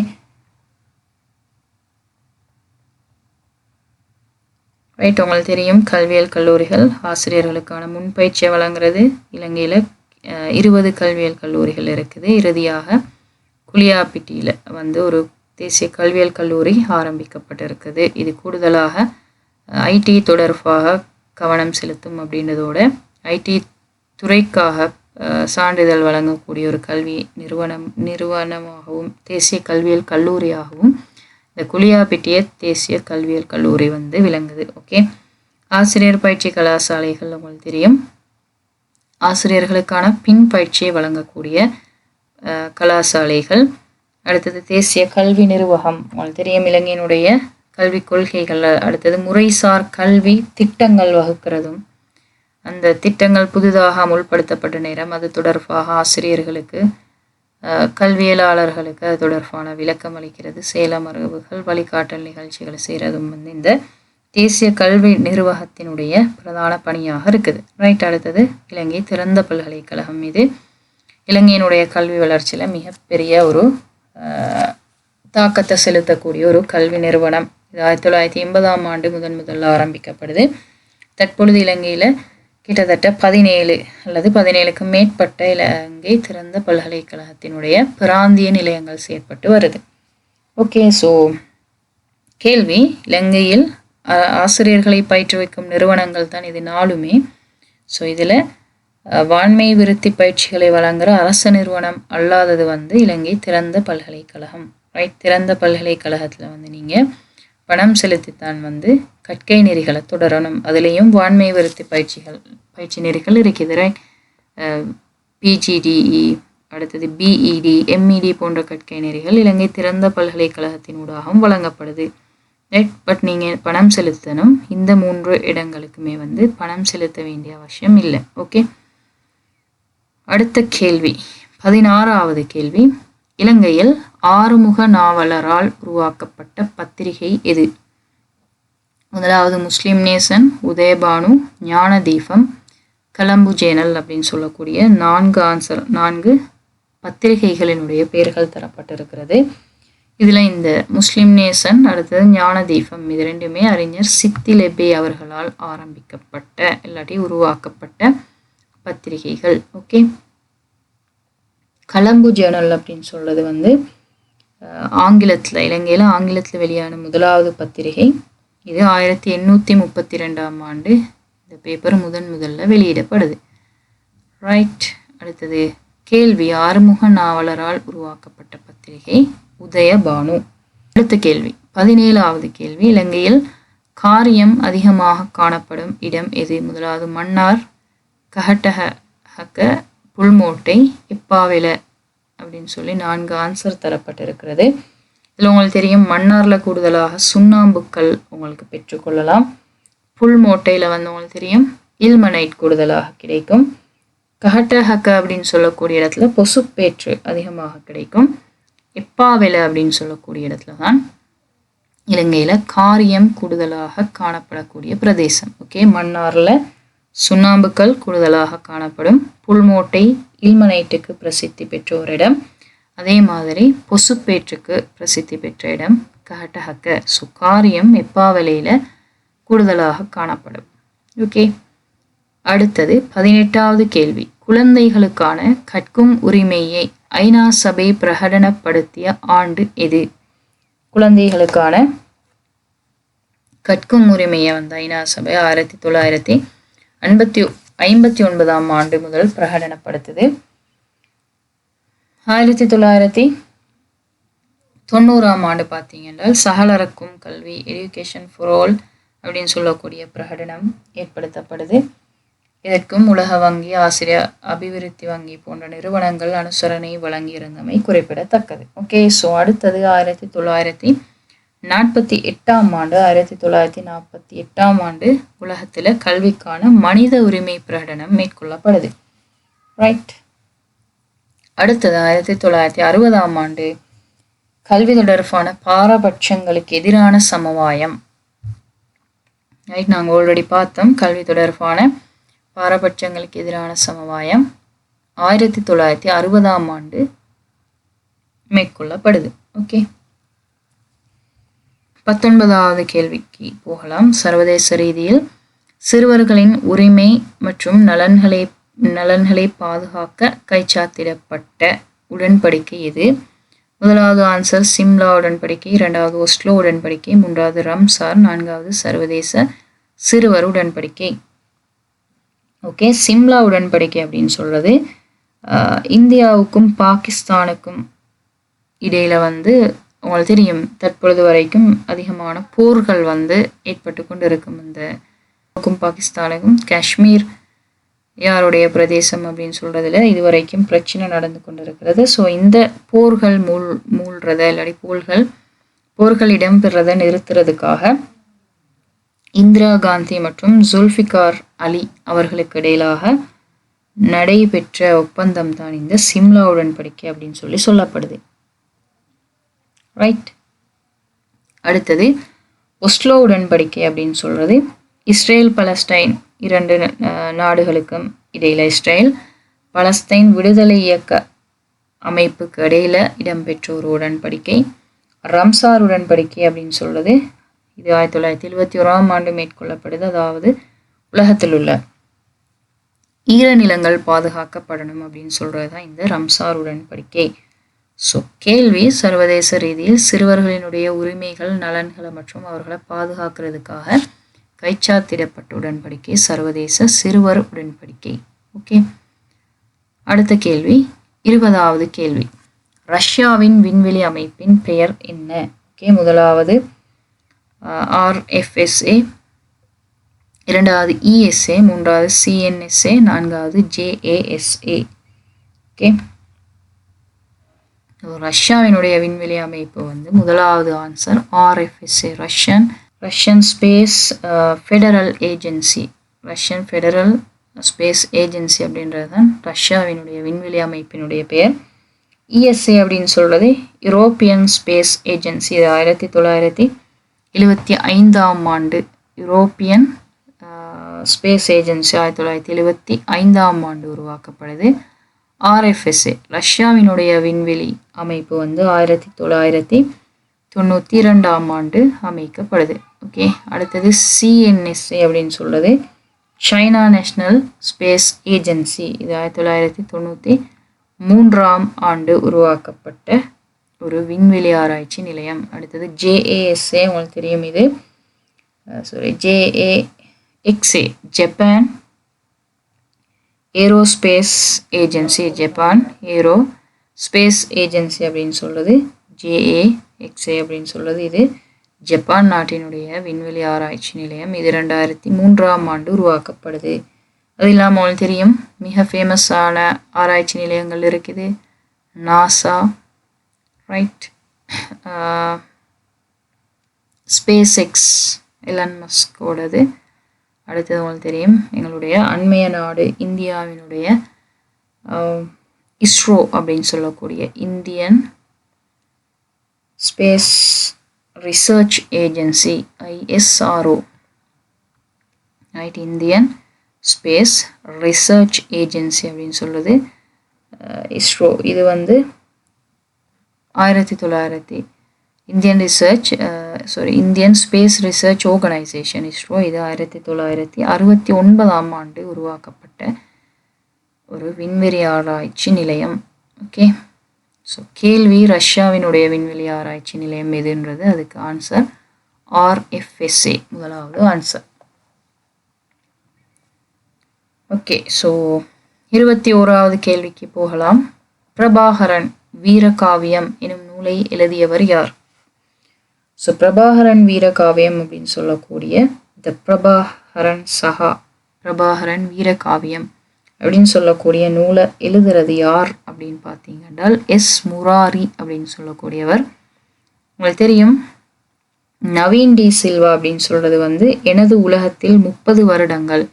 ரைட், உங்களுக்கு தெரியும் கல்வியியல் கல்லூரிகள் ஆசிரியர்களுக்கான முன்பயிற்சியை வழங்குறது. இலங்கையில் 20 கல்வியியல் கல்லூரிகள் இருக்குது. இறுதியாக குளியாப்பிட்டியில் ஒரு தேசிய கல்வியியல் கல்லூரி ஆரம்பிக்கப்பட்டிருக்குது. இது கூடுதலாக ஐடி தொடர்பாக கவனம் செலுத்தும் அப்படின்றதோட ஐடி துறைக்காக சான்றிதழ் வழங்கக்கூடிய ஒரு கல்வி நிறுவனமாகவும் தேசிய கல்வியியல் கல்லூரியாகவும் இந்த குளியாப்பிட்டிய தேசிய கல்வியியல் கல்லூரி விளங்குது. ஓகே, ஆசிரியர் பயிற்சி கலாசாலைகள் உங்களுக்கு தெரியும் ஆசிரியர்களுக்கான பின் பயிற்சியை வழங்கக்கூடிய கலாசாலைகள். அடுத்தது தேசிய கல்வி நிர்வாகம். உங்களுக்கு தெரியும் இலங்கையினுடைய கல்வி கொள்கைகள். அடுத்தது முறைசார் கல்வி திட்டங்கள் வகுக்கிறதும் அந்த திட்டங்கள் புதிதாக அமுல்படுத்தப்பட்ட நேரம் அது தொடர்பாக ஆசிரியர்களுக்கு கல்வியலாளர்களுக்கு அது தொடர்பான விளக்கம் அளிக்கிறது. செயலமர்வுகள் வழிகாட்டல் நிகழ்ச்சிகளை செய்கிறதும் இந்த தேசிய கல்வி நிர்வாகத்தினுடைய பிரதான பணியாக இருக்குது. ரைட், அடுத்தது இலங்கை திறந்த பல்கலைக்கழகம். இது இலங்கையினுடைய கல்வி வளர்ச்சியில் மிகப்பெரிய ஒரு தாக்கத்தை செலுத்தக்கூடிய ஒரு கல்வி நிறுவனம். இது 1980ஆம் ஆண்டு முதல்ல ஆரம்பிக்கப்படுது. தற்பொழுது இலங்கையில் கிட்டத்தட்ட 17 அல்லது 17க்கும் மேற்பட்ட இலங்கை திறந்த பல்கலைக்கழகத்தினுடைய பிராந்திய நிலையங்கள் செயற்பட்டு வருது. ஓகே, ஸோ கேள்வி இலங்கையில் ஆசிரியர்களை பயிற்றுவிக்கும் நிறுவனங்கள் தான் இது 4மே. ஸோ இதில் வான்மை விருத்தி பயிற்சிகளை வழங்குகிற அரசு நிறுவனம் அல்லாதது இலங்கை திறந்த பல்கலைக்கழகம். ரைட், திறந்த பல்கலைக்கழகத்தில் நீங்கள் பணம் செலுத்தித்தான் கற்கை நெறிகளை தொடரணும். அதுலேயும் வான்மை விருத்தி பயிற்சி நெறிகள் இருக்குது. ரைட், பிஜிடிஇ, அடுத்தது பிஇடி, எம்இடி போன்ற கற்கை நெறிகள் இலங்கை திறந்த பல்கலைக்கழகத்தினூடாகவும் வழங்கப்படுது. ரைட், பட் நீங்கள் பணம் செலுத்தணும். இந்த 3 இடங்களுக்குமே பணம் செலுத்த வேண்டிய அவசியம் இல்லை. ஓகே, அடுத்த கேள்வி 16வது கேள்வி. இலங்கையில் ஆறுமுக நாவலரால் உருவாக்கப்பட்ட பத்திரிகை எது? முதலாவது முஸ்லிம் நேசன், உதயபானு, ஞானதீபம், கலம்பு ஜேனல் அப்படின்னு சொல்லக்கூடிய 4 பத்திரிகைகளினுடைய பெயர்கள் தரப்பட்டிருக்கிறது. இதில் இந்த முஸ்லிம் நேசன், அடுத்தது ஞானதீபம், இது ரெண்டுமே அறிஞர் சித்திலெபே அவர்களால் ஆரம்பிக்கப்பட்ட இல்லாட்டி உருவாக்கப்பட்ட பத்திரிகைகள். ஓகே. கலம்பு ஜேர்னல் அப்படின்னு சொல்றது ஆங்கிலத்தில், இலங்கையில் ஆங்கிலத்தில் வெளியான முதலாவது பத்திரிகை. இது 1832ஆம் ஆண்டு இந்த பேப்பர் முதல்ல வெளியிடப்படுது. ரைட். அடுத்தது கேள்வி. ஆறுமுக நாவலரால் உருவாக்கப்பட்ட பத்திரிகை உதயபானு. அடுத்த கேள்வி 17வது கேள்வி. இலங்கையில் காரியம் அதிகமாக காணப்படும் இடம் எது? முதலாவது மன்னார், கஹட்டஹக்க, புல்மோட்டை, எப்பாவெல அப்படின்னு சொல்லி 4 ஆன்சர் தரப்பட்டிருக்கிறது. இதில் உங்களுக்கு தெரியும், மன்னாரில் கூடுதலாக சுண்ணாம்புக்கல் உங்களுக்கு பெற்றுக்கொள்ளலாம். புல்மோட்டையில் உங்களுக்கு தெரியும் இல்மனைட் கூடுதலாக கிடைக்கும். கஹட்டஹக்க அப்படின்னு சொல்லக்கூடிய இடத்துல பொசுப்பேற்று அதிகமாக கிடைக்கும். எப்பாவெல அப்படின்னு சொல்லக்கூடிய இடத்துல தான் இலங்கையில் காரியம் கூடுதலாக காணப்படக்கூடிய பிரதேசம். ஓகே. மன்னாரில் சுண்ணாம்புக்கல் கூடுதலாக காணப்படும். புல்மோட்டை இல்மனைட்டுக்கு பிரசித்தி பெற்ற ஒரு இடம். அதே மாதிரி பொசுப்பேற்றுக்கு பிரசித்தி பெற்ற இடம் கஹட்டஹக்க. ஸோ காரியம் எப்பாவெலையில் கூடுதலாக காணப்படும். ஓகே. அடுத்தது 18வது கேள்வி. குழந்தைகளுக்கான கற்கும் உரிமையை ஐநா சபை பிரகடனப்படுத்திய ஆண்டு எது? குழந்தைகளுக்கான கற்கும் உரிமையை ஐநா சபை 1959ஆம் ஆண்டு முதல் பிரகடனப்படுத்துது. 1990ஆம் ஆண்டு பார்த்தீங்கன்னா சகலருக்கும் கல்வி, எஜுகேஷன் ஃபார் ஆல் அப்படின்னு சொல்லக்கூடிய பிரகடனம் ஏற்படுத்தப்படுது. இதற்கும் உலக வங்கி, ஆசிரியர் அபிவிருத்தி வங்கி போன்ற நிறுவனங்கள் அனுசரணை வழங்கியிருந்தமை குறிப்பிடத்தக்கது. ஓகே. ஸோ அடுத்தது 1948ஆம் ஆண்டு 1948ஆம் ஆண்டு உலகத்தில் கல்விக்கான மனித உரிமை பிரகடனம் மேற்கொள்ளப்படுது. ரைட். அடுத்தது 1960ஆம் ஆண்டு கல்வி தொடர்பான பாரபட்சங்களுக்கு எதிரான சமவாயம். ரைட். நாங்கள் ஆல்ரெடி பார்த்தோம் கல்வி தொடர்பான பாரபட்சங்களுக்கு எதிரான சமவாயம் 1960ஆம் ஆண்டு மேற்கொள்ளப்படுது. ஓகே. 19வது கேள்விக்கு போகலாம். சர்வதேச ரீதியில் சிறுவர்களின் உரிமை மற்றும் நலன்களை பாதுகாக்க கைச்சாத்திடப்பட்ட உடன்படிக்கை எது? முதலாவது ஆன்சர் சிம்லா உடன்படிக்கை, 2வது ஒஸ்லோ உடன்படிக்கை, 3வது ரம்சார், 4வது சர்வதேச சிறுவர் உடன்படிக்கை. ஓகே. சிம்லா உடன்படிக்கை அப்படின்னு சொல்றது இந்தியாவுக்கும் பாகிஸ்தானுக்கும் இடையில உங்களுக்கு தெரியும் தற்பொழுது வரைக்கும் அதிகமான போர்கள் ஏற்பட்டு கொண்டு இருக்கும். இந்த பாகிஸ்தானுக்கும் காஷ்மீர் யாருடைய பிரதேசம் அப்படின்னு சொல்றதுல இதுவரைக்கும் பிரச்சனை நடந்து கொண்டிருக்கிறது. ஸோ இந்த போர்கள் மூழ்றத இல்லாட்டி போர்கள் இடம்பெறத நிறுத்துறதுக்காக இந்திரா காந்தி மற்றும் ஜுல்ஃபிகார் அலி அவர்களுக்கு இடையிலாக நடைபெற்ற ஒப்பந்தம் தான் இந்த சிம்லா உடன்படிக்கை அப்படின்னு சொல்லப்படுது. ரைட். அடுத்தது ஒஸ்லோ உடன்படிக்கை அப்படின்னு சொல்றது இஸ்ரேல் பலஸ்டைன் 2 நாடுகளுக்கும் இடையில, இஸ்ரேல் பலஸ்தீன் விடுதலை இயக்க அமைப்புக்கு இடையில இடம்பெற்ற ஒரு உடன்படிக்கை. ரம்சார் உடன்படிக்கை அப்படின்னு சொல்றது இது 1971ஆம் ஆண்டு மேற்கொள்ளப்படுது. அதாவது உலகத்தில் உள்ள ஈரநிலங்கள் பாதுகாக்கப்படணும் அப்படின்னு சொல்றதுதான் இந்த ரம்சார் உடன்படிக்கை. ஸோ கேள்வி, சர்வதேச ரீதியில் சிறுவர்களினுடைய உரிமைகள், நலன்களை மற்றும் அவர்களை பாதுகாக்கிறதுக்காக கைச்சாத்திடப்பட்ட உடன்படிக்கை சர்வதேச சிறுவர் உடன்படிக்கை. ஓகே. அடுத்த கேள்வி 20வது கேள்வி. ரஷ்யாவின் விண்வெளி அமைப்பின் பெயர் என்ன? ஓகே. முதலாவது RFSA, 2வது ESA, 3வது CNSA, 4வது JASA. ஓகே. ரஷ்யாவினுடைய விண்வெளி அமைப்பு முதலாவது answer RFSA, Russian space federal agency, Russian federal space agency அப்படின்றது தான் ரஷ்யாவினுடைய விண்வெளி அமைப்பினுடைய பெயர். இஎஸ்ஏ அப்படின்னு சொல்கிறது யூரோப்பியன் ஸ்பேஸ் ஏஜென்சி. இது 1975ஆம் ஆண்டு யூரோப்பியன் ஸ்பேஸ் ஏஜென்சி 1975ஆம் ஆண்டு உருவாக்கப்படுது. ஆர்எஃப்எஸ்ஏ ரஷ்யாவினுடைய விண்வெளி அமைப்பு வந்து 1992ஆம் ஆண்டு அமைக்கப்படுது. ஓகே, அடுத்தது சிஎன்எஸ்ஏ அப்படின்னு சொல்கிறது சைனா நேஷ்னல் ஸ்பேஸ் ஏஜென்சி. இது 1993ஆம் ஆண்டு உருவாக்கப்பட்ட ஒரு விண்வெளி ஆராய்ச்சி நிலையம். அடுத்தது ஜேஏஎஸ்ஏ, உங்களுக்கு தெரியும், இது JAXA Japan aerospace agency. Japan aerospace agency அப்படின்னு சொல்கிறது ஜேஏஎக்ஸ்ஏ அப்படின்னு சொல்கிறது. இது ஜப்பான் நாட்டினுடைய விண்வெளி ஆராய்ச்சி நிலையம். இது 2003ஆம் ஆண்டு உருவாக்கப்படுது. அது இல்லாமல் உங்களுக்கு தெரியும், மிக ஃபேமஸான ஆராய்ச்சி நிலையங்கள் இருக்குது. NASA, right, SpaceX Elon மஸ்கோடது. அடுத்தது உங்களுக்கு தெரியும், எங்களுடைய அண்மைய நாடு இந்தியாவினுடைய இஸ்ரோ அப்படின்னு சொல்லக்கூடிய Indian space research agency, ISRO, right, Indian space research agency அப்படின்னு சொல்கிறது இஸ்ரோ. இது வந்து Indian space research organisation ISRO. இது 1969ஆம் ஆண்டு உருவாக்கப்பட்ட ஒரு விண்வெளி ஆராய்ச்சி நிலையம். ஓகே, ஸோ கேள்வி ரஷ்யாவினுடைய விண்வெளி ஆராய்ச்சி நிலையம் எதுன்றது, அதுக்கு ஆன்சர் ஆர்எஃப்எஸ்ஏ முதலாவது ஆன்சர். ஓகே, ஸோ 21வது கேள்விக்கு போகலாம். பிரபாகரன் வீரகாவியம் எனும் நூலை எழுதியவர் யார்? ஸோ பிரபாகரன் வீரகாவியம் அப்படின்னு சொல்லக்கூடிய த பிரபாகரன் சகா, பிரபாகரன் வீரகாவியம் அப்படின்னு சொல்லக்கூடிய நூலை எழுதுறது யார் அப்படின்னு பார்த்தீங்கன்னா எஸ் முராரி அப்படின்னு சொல்லக்கூடியவர். உங்களுக்கு தெரியும், நவீன் டி சில்வா அப்படின்னு சொல்றது வந்து எனது உலகத்தில் 30 வருடங்கள்,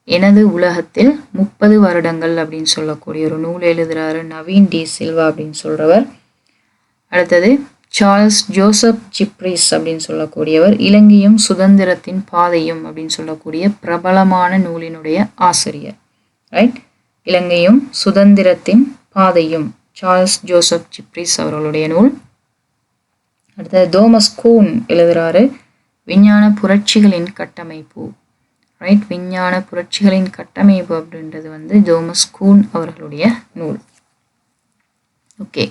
எனது உலகத்தில் 30 வருடங்கள் அப்படின்னு சொல்லக்கூடிய ஒரு நூல் எழுதுறாரு நவீன் டி சில்வா அப்படின்னு சொல்றவர். அடுத்தது சார்ல்ஸ் ஜோசப் ஜிப்ரிஸ் அப்படின்னு சொல்லக்கூடியவர் இலங்கையும் சுதந்திரத்தின் பாதையும் அப்படின்னு சொல்லக்கூடிய பிரபலமான நூலினுடைய ஆசிரியர். ரைட், இலங்கையும் சுதந்திரத்தின் பாதையும், சார்ல்ஸ் ஜோசப் ஜிப்ரிஸ் அவர்களுடைய நூல். அடுத்தது தோமஸ் கூன் எழுதுறாரு விஞ்ஞான புரட்சிகளின் கட்டமைப்பு. ரைட், விஞ்ஞான புரட்சிகளின் கட்டமைப்பு அப்படின்றது வந்து தோமஸ் கூன் அவர்களுடைய நூல். ஓகே,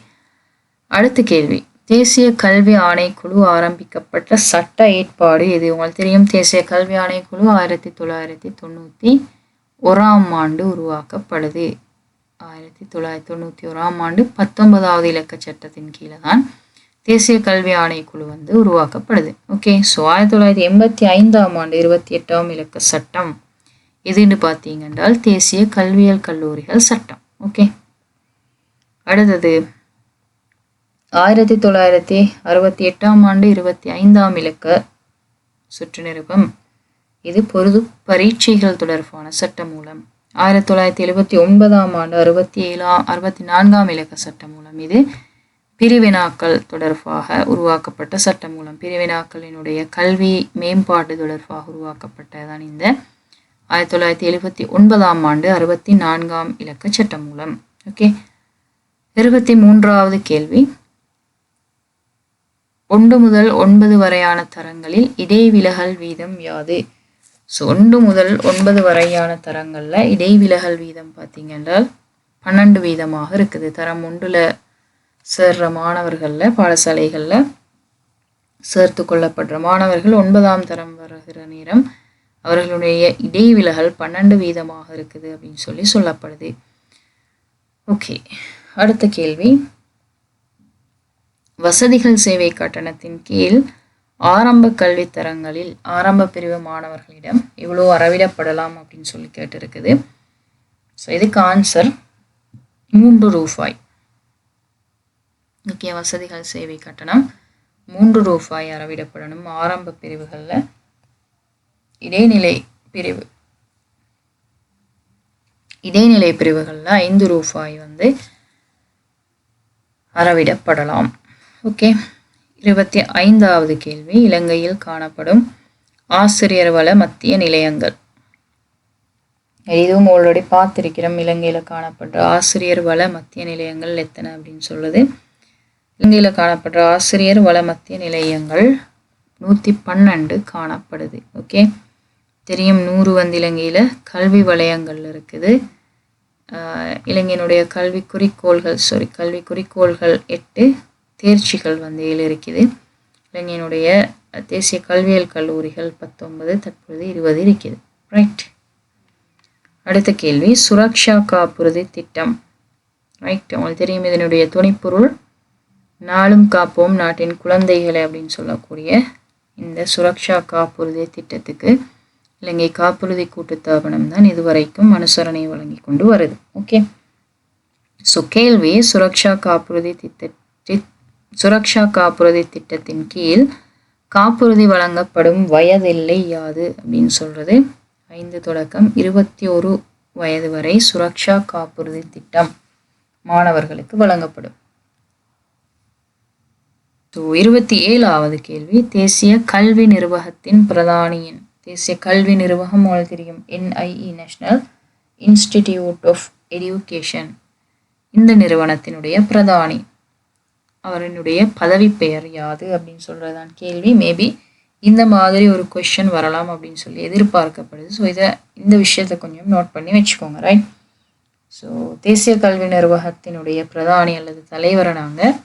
அடுத்த கேள்வி, தேசிய கல்வி ஆணைக்குழு ஆரம்பிக்கப்பட்ட சட்ட ஏற்பாடு எது? உங்களுக்கு தெரியும், தேசிய கல்வி ஆணைக்குழு 1991ஆம் ஆண்டு உருவாக்கப்படுது. 1991ஆம் ஆண்டு 19வது இலக்க சட்டத்தின் கீழே தான் தேசிய கல்வி ஆணைக்குழு வந்து உருவாக்கப்படுது. ஓகே, ஸோ 1985ஆம் ஆண்டு 28ஆம் இலக்க சட்டம் எதுன்னு பார்த்தீங்கன்னா தேசிய கல்வியியல் கல்லூரிகள் சட்டம். ஓகே, அடுத்தது 1968ஆம் ஆண்டு 25ஆம் இலக்க சுற்று நிருபம். இது பொது பரீட்சைகள் தொடர்பான சட்ட மூலம். 1979ஆம் ஆண்டு 64ஆம் இலக்க சட்ட மூலம். இது பிரிவினாக்கள் தொடர்பாக உருவாக்கப்பட்ட சட்ட மூலம். பிரிவினாக்களினுடைய கல்வி மேம்பாடு தொடர்பாக உருவாக்கப்பட்டதான் இந்த 1979ஆம் ஆண்டு 64ஆம் இலக்க சட்ட மூலம். ஓகே, 23வது கேள்வி, 1 முதல் 9 வரையான தரங்களில் இடைவிலகல் வீதம் யாது? ஸோ 1 முதல் 9 வரையான தரங்களில் இடைவிலகல் வீதம் பார்த்தீங்கன்னா 12 வீதமாக இருக்குது. தரம் 1ல் சேர்ற மாணவர்களில், பாடசாலைகளில் சேர்த்து கொள்ளப்படுற மாணவர்கள் 9ஆம் தரம் வருகிற நேரம் அவர்களுடைய இடைவிலகல் 12 வீதமாக இருக்குது அப்படின்னு சொல்லப்படுது. ஓகே, அடுத்த கேள்வி, வசதிகள் சேவை கட்டணத்தின் கீழ் ஆரம்ப கல்வி தரங்களில் ஆரம்ப பிரிவு மாணவர்களிடம் இவ்வளோ அறவிடப்படலாம் அப்படின்னு கேட்டிருக்குது. ஸோ இதுக்கு ஆன்சர் 3 ரூபாய். ஓகே, வசதிகள் சேவை கட்டணம் 3 ரூபாய் அறவிடப்படணும் ஆரம்ப பிரிவுகளில். இடைநிலை பிரிவு இடைநிலை பிரிவுகளில் 5 ரூபாய் வந்து அறவிடப்படலாம். ஓகே, 25வது கேள்வி, இலங்கையில் காணப்படும் ஆசிரியர் வள மத்திய நிலையங்கள். இதுவும் ஆல்ரெடி பார்த்திருக்கிறோம். இலங்கையில் காணப்படுற ஆசிரியர் வள மத்திய நிலையங்கள் எத்தனை அப்படின்னு சொல்லுது. இலங்கையில் காணப்படுற ஆசிரியர் வள மத்திய நிலையங்கள் 112 காணப்படுது. ஓகே, தெரியும் 100 வந்து இலங்கையில் கல்வி வலயங்கள் இருக்குது. இலங்கையினுடைய கல்வி குறிக்கோள்கள் 8, தேர்ச்சிகள் வந்து 7 இருக்குது. இலங்கையினுடைய தேசிய கல்வியியல் கல்லூரிகள் 19, தற்பொழுது 20 இருக்குது. ரைட். அடுத்த கேள்வி, சுரக்ஷா காப்புறுதி திட்டம். ரைட், உங்களுக்கு தெரியும் இதனுடைய துணைப்பொருள் நாளும் காப்போம் நாட்டின் குழந்தைகளை அப்படின்னு சொல்லக்கூடிய இந்த சுரக்ஷா காப்புறுதி திட்டத்துக்கு இலங்கை காப்புறுதி கூட்டுத்தாபனம் தான் இதுவரைக்கும் அனுசரணை வழங்கி கொண்டு வருது. ஓகே, ஸோ கேள்வி, சுரக்ஷா காப்புறுதி திட்டத்தின் கீழ் காப்புறுதி வழங்கப்படும் வயதில்லை யாது அப்படின்னு சொல்றது. 5 தொடக்கம் 21 வயது வரை சுரக்ஷா காப்புறுதி திட்டம் மாணவர்களுக்கு வழங்கப்படும். 27வது கேள்வி, தேசிய கல்வி நிர்வாகத்தின் பிரதானியின். தேசிய கல்வி நிர்வாகம் உங்களுக்கு தெரியும், NIE, national institute of education. இந்த நிறுவனத்தினுடைய பிரதானி, அவரினுடைய பதவி பெயர் யாது அப்படின்னு சொல்றதுதான் கேள்வி. மேபி இந்த மாதிரி ஒரு கொஸ்டின் வரலாம் அப்படின்னு சொல்லி எதிர்பார்க்கப்படுது. ஸோ இந்த விஷயத்தை கொஞ்சம் நோட் பண்ணி வச்சுக்கோங்க. ரைட். ஸோ தேசிய கல்வி நிர்வாகத்தினுடைய பிரதானி அல்லது தலைவரை நாங்கள்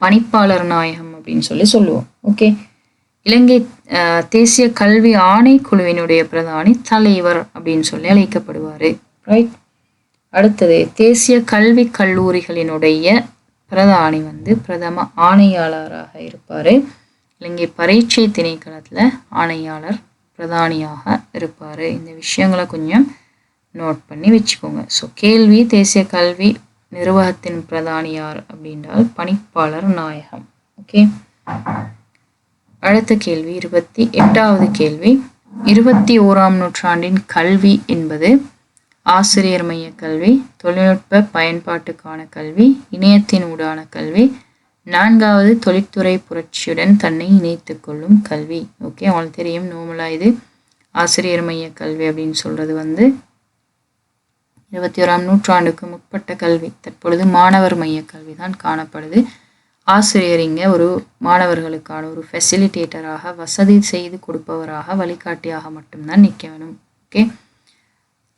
பணிப்பாளர் நாயகம் அப்படின்னு சொல்லுவோம். ஓகே, இலங்கை தேசிய கல்வி ஆணைக்குழுவினுடைய பிரதானி தலைவர் அப்படின்னு சொல்லி அழைக்கப்படுவார். ரைட். அடுத்தது, தேசிய கல்வி கல்லூரிகளினுடைய பிரதானி வந்து பிரதம ஆணையாளராக இருப்பார். இலங்கை பரீட்சை திணைக்களத்தில் ஆணையாளர் பிரதானியாக இருப்பார். இந்த விஷயங்களை கொஞ்சம் நோட் பண்ணி வச்சுக்கோங்க. ஸோ கேள்வி, தேசிய கல்வி நிர்வாகத்தின் பிரதானி யார் அப்படின்றால் பணிப்பாளர் நாயகம். ஓகே, அடுத்த கேள்வி 28வது கேள்வி, 21ஆம் நூற்றாண்டின் கல்வி என்பது ஆசிரியர் மைய கல்வி, தொழில்நுட்ப பயன்பாட்டுக்கான கல்வி, இணையத்தின் ஊடான கல்வி, 4வது தொழில்துறை புரட்சியுடன் தன்னை இணைத்து கொள்ளும் கல்வி. ஓகே, உங்களுக்கு தெரியும் நார்மலாக இது ஆசிரியர் மைய கல்வி அப்படின்னு சொல்றது வந்து 21ஆம் நூற்றாண்டுக்கு முற்பட்ட கல்வி. தற்பொழுது மாணவர் மைய கல்வி தான் காணப்படுது. ஆசிரியர் இங்கே ஒரு மாணவர்களுக்கான ஒரு ஃபெசிலிட்டேட்டராக, வசதி செய்து கொடுப்பவராக, வழிகாட்டியாக மட்டும்தான் நிற்க வேணும். ஓகே,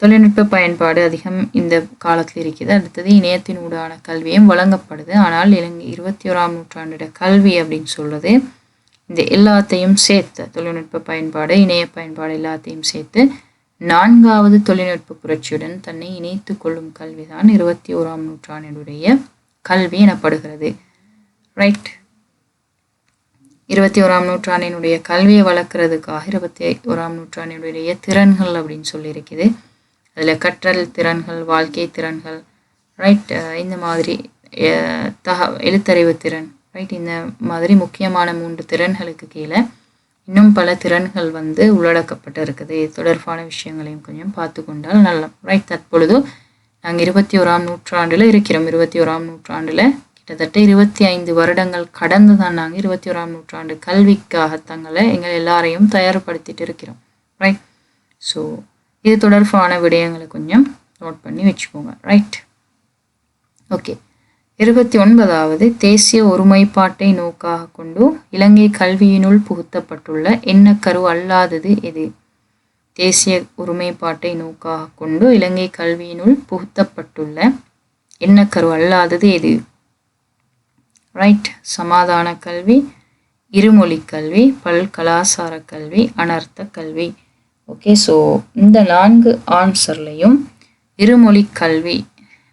தொழில்நுட்ப பயன்பாடு அதிகம் இந்த காலத்தில் இருக்குது. அடுத்தது இணையத்தின் ஊடான கல்வியும் வழங்கப்படுது. ஆனால் இலங்கை 21ஆம் நூற்றாண்டோட கல்வி அப்படின்னு சொல்றது இந்த எல்லாத்தையும் சேர்த்து, தொழில்நுட்ப பயன்பாடு, இணைய பயன்பாடு எல்லாத்தையும் சேர்த்து 4வது தொழில்நுட்ப புரட்சியுடன் தன்னை இணைத்து கொள்ளும் கல்விதான் 21ஆம் நூற்றாண்டினுடைய கல்வி எனப்படுகிறது. ரைட். 21ஆம் நூற்றாண்டினுடைய கல்வியை வளர்க்கறதுக்காக 21ஆம் நூற்றாண்டினுடைய திறன்கள் அப்படின்னு சொல்லியிருக்குது. அதில் கற்றல் திறன்கள், வாழ்க்கை திறன்கள், ரைட், இந்த மாதிரி எழுத்தறிவு திறன், ரைட், இந்த மாதிரி முக்கியமான 3 திறன்களுக்கு கீழே இன்னும் பல திறன்கள் வந்து உள்ளடக்கப்பட்டு இருக்குது. இது தொடர்பான விஷயங்களையும் கொஞ்சம் பார்த்து கொண்டால் நல்லா. ரைட். தற்பொழுது நாங்கள் 21ஆம் நூற்றாண்டில் இருக்கிறோம். 21ஆம் நூற்றாண்டில் கிட்டத்தட்ட 25 வருடங்கள் கடந்து தான் நாங்கள் 21ஆம் நூற்றாண்டு கல்விக்காக எங்கள் எல்லாரையும் தயார்படுத்திட்டு இருக்கிறோம். ரைட். ஸோ இது தொடர்பான விடயங்களை கொஞ்சம் நோட் பண்ணி வச்சுக்கோங்க. ரைட். ஓகே, 29வது தேசிய ஒருமைப்பாட்டை நோக்காக கொண்டு இலங்கை கல்வியினுள் புகுத்தப்பட்டுள்ள எண்ணக்கரு அல்லாதது எது? தேசிய ஒருமைப்பாட்டை நோக்காக கொண்டு இலங்கை கல்வியினுள் புகுத்தப்பட்டுள்ள எண்ணக்கரு அல்லாதது எது? ரைட். சமாதான கல்வி, இருமொழி கல்வி, பல்கலாசார கல்வி, அனர்த்த கல்வி. ஓகே, ஸோ இந்த 4 ஆன்சர்லையும் இருமொழி கல்வி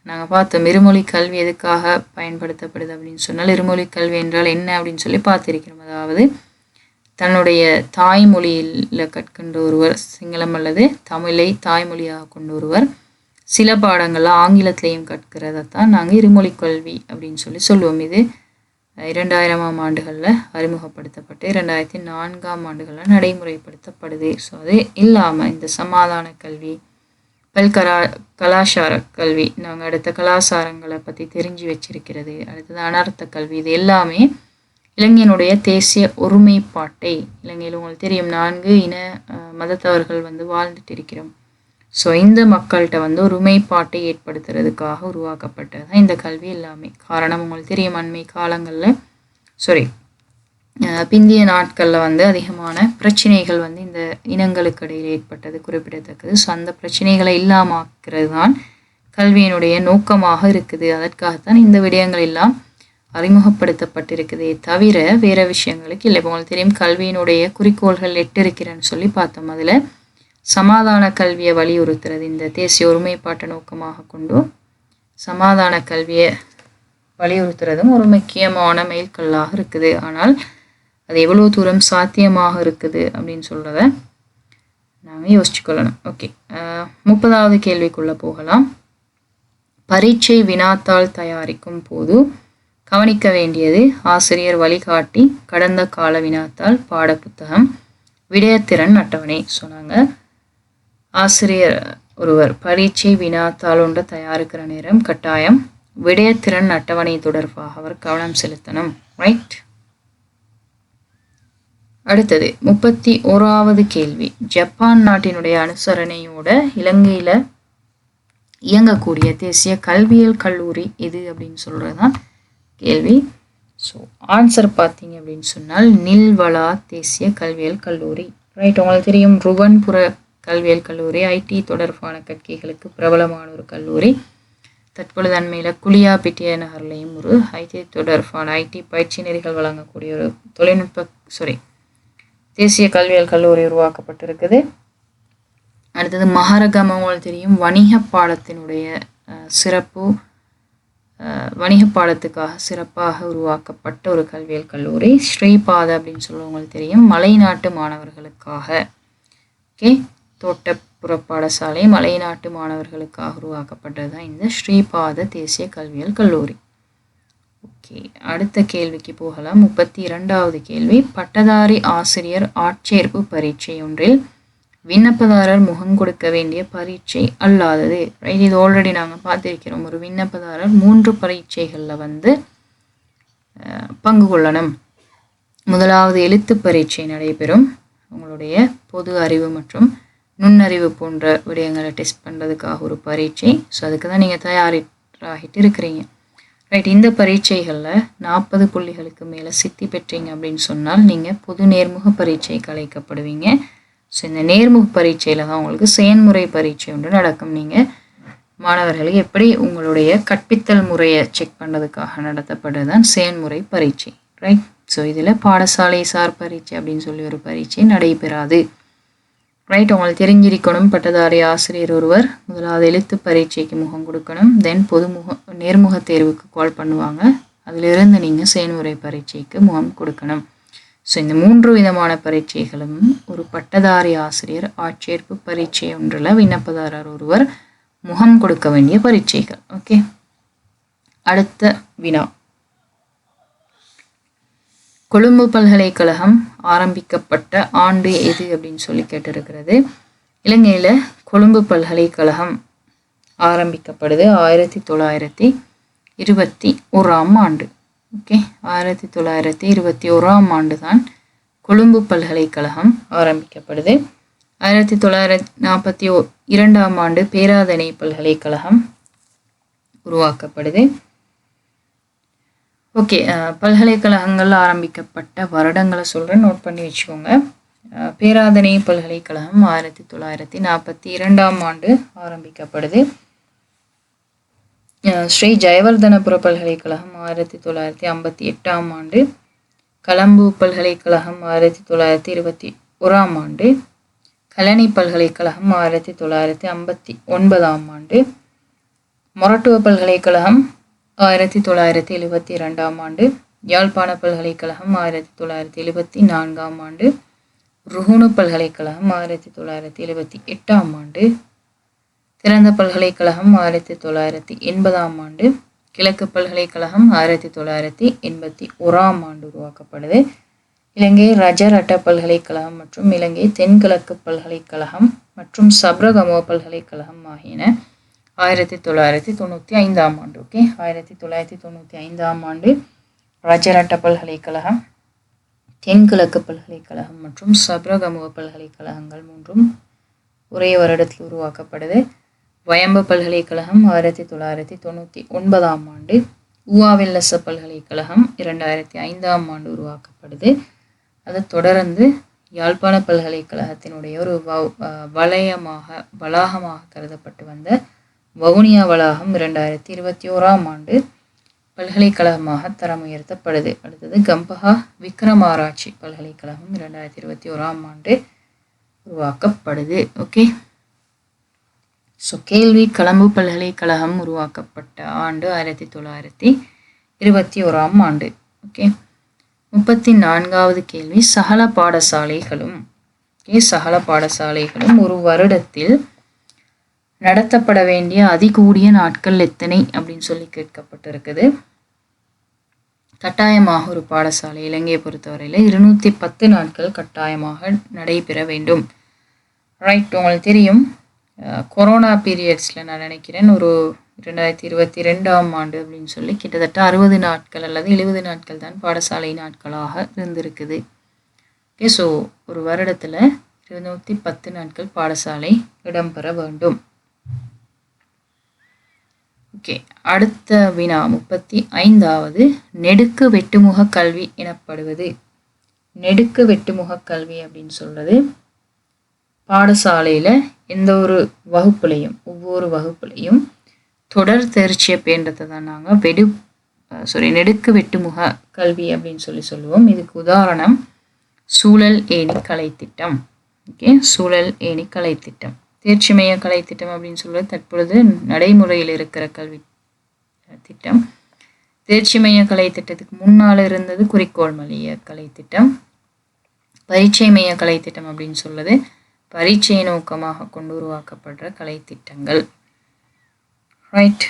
நாங்கள் பார்த்தோம். இருமொழி கல்வி எதுக்காக பயன்படுத்தப்படுது அப்படின்னு சொன்னால், இருமொழி கல்வி என்றால் என்ன அப்படின்னு சொல்லி பார்த்திருக்கிறோம். அதாவது தன்னுடைய தாய்மொழியில் கற்கின்ற ஒருவர், சிங்களம் அல்லது தமிழை தாய்மொழியாக கொண்ட ஒருவர் சில பாடங்களில் ஆங்கிலத்திலையும் கற்கிறதான் நாங்கள் இருமொழி கல்வி அப்படின்னு சொல்லுவோம். இது 2000ஆம் ஆண்டுகளில் அறிமுகப்படுத்தப்பட்டு 2004ஆம் ஆண்டுகளில் நடைமுறைப்படுத்தப்படுது. ஸோ அது இல்லாமல் இந்த சமாதான கல்வி, கலாசார கல்வி, நாங்கள் அடுத்த கலாச்சாரங்களை பற்றி தெரிஞ்சு வச்சிருக்கிறது, அடுத்தது அனர்த்த கல்வி, இது எல்லாமே இலங்கையினுடைய தேசிய ஒருமைப்பாட்டை, இலங்கையில் உங்களுக்கு தெரியும் 4 இன மதத்தவர்கள் வாழ்ந்துட்டு இருக்கிறோம். ஸோ இந்த மக்கள்கிட்ட ஒருமைப்பாட்டை ஏற்படுத்துறதுக்காக உருவாக்கப்பட்டது தான் இந்த கல்வி எல்லாமே. காரணம் உங்களுக்கு தெரியும், அண்மை காலங்களில் பிந்திய நாட்களில் அதிகமான பிரச்சனைகள் இந்த இனங்களுக்கு இடையில் ஏற்பட்டது குறிப்பிடத்தக்கது. ஸோ அந்த பிரச்சனைகளை இல்லாமாக்குறது தான் கல்வியினுடைய நோக்கமாக இருக்குது. அதற்காகத்தான் இந்த விடயங்கள் எல்லாம் அறிமுகப்படுத்தப்பட்டிருக்குதே தவிர வேறு விஷயங்களுக்கு இல்லை. இப்போ உங்களுக்கு தெரியும், கல்வியினுடைய குறிக்கோள்கள் 8 இருக்கிறேன்னு சொல்லி பார்த்தோம். அதில் சமாதான கல்வியை வலியுறுத்துறது, இந்த தேசிய ஒருமைப்பாட்டை நோக்கமாக கொண்டு சமாதான கல்வியை வலியுறுத்துறதும் ஒரு முக்கியமான மைல்கல்லாக இருக்குது. ஆனால் அது எவ்வளோ தூரம் சாத்தியமாக இருக்குது அப்படின்னு சொல்கிறத நாங்கள் யோசிச்சுக்கொள்ளணும். ஓகே, 30வது கேள்விக்குள்ளே போகலாம். பரீட்சை வினாத்தாள் தயாரிக்கும் போது கவனிக்க வேண்டியது: ஆசிரியர் வழிகாட்டி, கடந்த கால வினாத்தாள், பாடப்புத்தகம், விடயத்திறன் அட்டவணை. சொன்னாங்க ஆசிரியர் ஒருவர் பரீட்சை வினாத்தாள் ஒன்றை தயாரிக்கிற நேரம் கட்டாயம் விடயத்திறன் அட்டவணை தொடர்பாக அவர் கவனம் செலுத்தணும். ரைட். அடுத்தது 31வது கேள்வி. ஜப்பான் நாட்டினுடைய அனுசரணையோட இலங்கையில் இயங்கக்கூடிய தேசிய கல்வியியல் கல்லூரி எது அப்படின்னு சொல்கிறது தான் கேள்வி. ஸோ ஆன்சர் பார்த்தீங்க அப்படின்னு சொன்னால் நில்வலா தேசிய கல்வியியல் கல்லூரி. ரைட். உங்களுக்கு தெரியும், ருவன்புர கல்வியியல் கல்லூரி ஐடி தொடர்பான கற்கைகளுக்கு பிரபலமான ஒரு கல்லூரி. தற்பொழுது அண்மையில் குளியாபிட்டிய நகர்லையும் ஒரு ஐடி தொடர்பான ஐடி பயிற்சி நெறிகள் வழங்கக்கூடிய ஒரு தேசிய கல்வியியல் கல்லூரி உருவாக்கப்பட்டிருக்குது. அடுத்தது மகரகம, உங்களுக்கு தெரியும், வணிக பாடத்தினுடைய வணிக பாடத்துக்காக சிறப்பாக உருவாக்கப்பட்ட ஒரு கல்வியியல் கல்லூரி. ஸ்ரீபாத அப்படின்னு சொல்லுவவங்களுக்கு தெரியும், மலைநாட்டு மாணவர்களுக்காக. ஓகே, தோட்டப்புற பாடசாலை மலைநாட்டு மாணவர்களுக்காக உருவாக்கப்பட்டது தான் இந்த ஸ்ரீபாத தேசிய கல்வியியல் கல்லூரி. ஓகே, அடுத்த கேள்விக்கு போகலாம். 32வது கேள்வி. பட்டதாரி ஆசிரியர் ஆட்சேர்ப்பு பரீட்சை ஒன்றில் விண்ணப்பதாரர் முகம் கொடுக்க வேண்டிய பரீட்சை அல்லாதது. ரைட். இது ஆல்ரெடி நாங்கள் பார்த்திருக்கிறோம். ஒரு விண்ணப்பதாரர் 3 பரீட்சைகளில் பங்கு கொள்ளணும். முதலாவது எழுத்து பரீட்சை நடைபெறும். உங்களுடைய பொது அறிவு மற்றும் நுண்ணறிவு போன்ற விடயங்களை டெஸ்ட் பண்ணுறதுக்காக ஒரு பரீட்சை. ஸோ அதுக்கு தான் நீங்கள் தயாராகிட்டு இருக்கிறீங்க. ரைட். இந்த பரீட்சைகளில் 40 புள்ளிகளுக்கு மேலே சித்தி பெற்றீங்க அப்படின்னு சொன்னால் நீங்கள் பொது நேர்முக பரீட்சைக்கு அழைக்கப்படுவீங்க. ஸோ இந்த நேர்முக பரீட்சையில் தான் உங்களுக்கு செயன்முறை பரீட்சை ஒன்று நடக்கும். நீங்கள் மாணவர்களுக்கு எப்படி உங்களுடைய கற்பித்தல் முறையை செக் பண்ணுறதுக்காக நடத்தப்படுறது தான் செயன்முறை பரீட்சை. ரைட். ஸோ இதில் பாடசாலை சார் பரீட்சை அப்படின்னு சொல்லி ஒரு பரீட்சை நடைபெறாது. ரைட். உங்களுக்கு தெரிஞ்சிருக்கணும், பட்டதாரி ஆசிரியர் ஒருவர் முதலாவது எழுத்து பரீட்சைக்கு முகம் கொடுக்கணும். தென் நேர்முக தேர்வுக்கு கால் பண்ணுவாங்க. அதிலிருந்து நீங்கள் செயன்முறை பரீட்சைக்கு முகம் கொடுக்கணும். ஸோ இந்த 3 விதமான பரீட்சைகளும் ஒரு பட்டதாரி ஆசிரியர் ஆட்சேர்ப்பு பரீட்சை ஒன்றில் விண்ணப்பதாரர் ஒருவர் முகம் கொடுக்க வேண்டிய பரீட்சைகள். ஓகே, அடுத்த வினா. கொழும்பு பல்கலைக்கழகம் ஆரம்பிக்கப்பட்ட ஆண்டு எது அப்படின்னு சொல்லி கேட்டிருக்கிறது. இலங்கையில் கொழும்பு பல்கலைக்கழகம் ஆரம்பிக்கப்படுது 1921ஆம் ஆண்டு. ஓகே, 1921ஆம் ஆண்டு தான் கொழும்பு பல்கலைக்கழகம் ஆரம்பிக்கப்படுது. 1942ஆம் ஆண்டு பேராதனை பல்கலைக்கழகம் உருவாக்கப்படுது. ஓகே, பல்கலைக்கழகங்கள் ஆரம்பிக்கப்பட்ட வருடங்களை சொல்கிறேன், நோட் பண்ணி வச்சுக்கோங்க. பேராதனை பல்கலைக்கழகம் 1942ஆம் ஆண்டு ஆரம்பிக்கப்படுது. ஸ்ரீ ஜெயவர்தனபுர பல்கலைக்கழகம் 1958ஆம் ஆண்டு. கலம்பு பல்கலைக்கழகம் 1921ஆம் ஆண்டு. கலனி பல்கலைக்கழகம் 1959ஆம் ஆண்டு. மொரட்டுவ பல்கலைக்கழகம் 1972ஆம் ஆண்டு. யாழ்ப்பாண பல்கலைக்கழகம் 1974ஆம் ஆண்டு. ருஹுணு பல்கலைக்கழகம் 1978ஆம் ஆண்டு. திறந்த பல்கலைக்கழகம் 1980ஆம் ஆண்டு. கிழக்கு பல்கலைக்கழகம் 1981ஆம் ஆண்டு உருவாக்கப்படுது. இலங்கை ரஜரட்ட பல்கலைக்கழகம் மற்றும் இலங்கை தென்கிழக்கு பல்கலைக்கழகம் மற்றும் சப்ரகமுவ பல்கலைக்கழகம் ஆகியன 1995 ஆண்டு. ஓகே, 1995 ஆண்டு ராஜரட்ட பல்கலைக்கழகம், தென்கிழக்கு பல்கலைக்கழகம் மற்றும் சப்ரகமுவ பல்கலைக்கழகங்கள் மூன்றும் ஒரே வருடத்தில் உருவாக்கப்படுது. வயம்ப பல்கலைக்கழகம் 1999 ஆண்டு, ஊவாவெல்லச பல்கலைக்கழகம் 2005 ஆண்டு உருவாக்கப்படுது. அதை தொடர்ந்து யாழ்ப்பாண பல்கலைக்கழகத்தினுடைய ஒரு வளாகமாக கருதப்பட்டு வந்த வவுனியா வளாகம் 2021 ஆண்டு பல்கலைக்கழகமாக தரம் உயர்த்தப்படுது. அடுத்தது கம்பஹா விக்ரமாராய்ச்சி பல்கலைக்கழகம் 2021 ஆண்டு உருவாக்கப்படுது. ஓகே, ஸோ கேள்வி, கொழும்பு பல்கலைக்கழகம் உருவாக்கப்பட்ட ஆண்டு 1921 ஆண்டு. ஓகே, 34வது கேள்வி, சகல பாடசாலைகளும் ஒரு வருடத்தில் நடத்தப்பட வேண்டிய அதிகூடிய நாட்கள் எத்தனை அப்படின்னு சொல்லி கேட்கப்பட்டிருக்குது. கட்டாயமாக ஒரு பாடசாலை இலங்கையை பொறுத்தவரையில் 210 நாட்கள் கட்டாயமாக நடைபெற வேண்டும். ரைட், உங்களுக்கு தெரியும் கொரோனா பீரியட்ஸில் நான் நினைக்கிறேன் ஒரு 2022 ஆண்டு அப்படின்னு சொல்லி கிட்டத்தட்ட 60 நாட்கள் அல்லது 70 நாட்கள் தான் பாடசாலை நாட்களாக இருந்திருக்குது. ஓகே, ஸோ ஒரு வருடத்தில் 210 நாட்கள் பாடசாலை இடம்பெற வேண்டும். ஓகே, அடுத்த வினா 35வது, நெடுக்கு வெட்டுமுக கல்வி எனப்படுவது. நெடுக்கு வெட்டுமுக கல்வி அப்படின்னு சொல்றது பாடசாலையில் எந்த ஒரு வகுப்புலையும் ஒவ்வொரு வகுப்புலையும் தொடர் தேர்ச்சியை பேண்டத்தை தான் நாங்கள் நெடுக்கு வெட்டுமுக கல்வி அப்படின்னு சொல்லுவோம். இதுக்கு உதாரணம் சூழல் ஏணி கலைத்திட்டம். ஓகே, சூழல் ஏணி கலைத்திட்டம், தேர்ச்சி மைய கலைத்திட்டம் அப்படின்னு சொல்வது தற்பொழுது நடைமுறையில் இருக்கிற கல்வி திட்டம். தேர்ச்சி மைய கலைத்திட்டத்துக்கு முன்னால் இருந்தது குறிக்கோள் மைய கலைத்திட்டம். பரீட்சை மைய கலைத்திட்டம் அப்படின்னு சொல்வது பரீட்சையை நோக்கமாக கொண்டு உருவாக்கப்படுற கலைத்திட்டங்கள். ரைட்,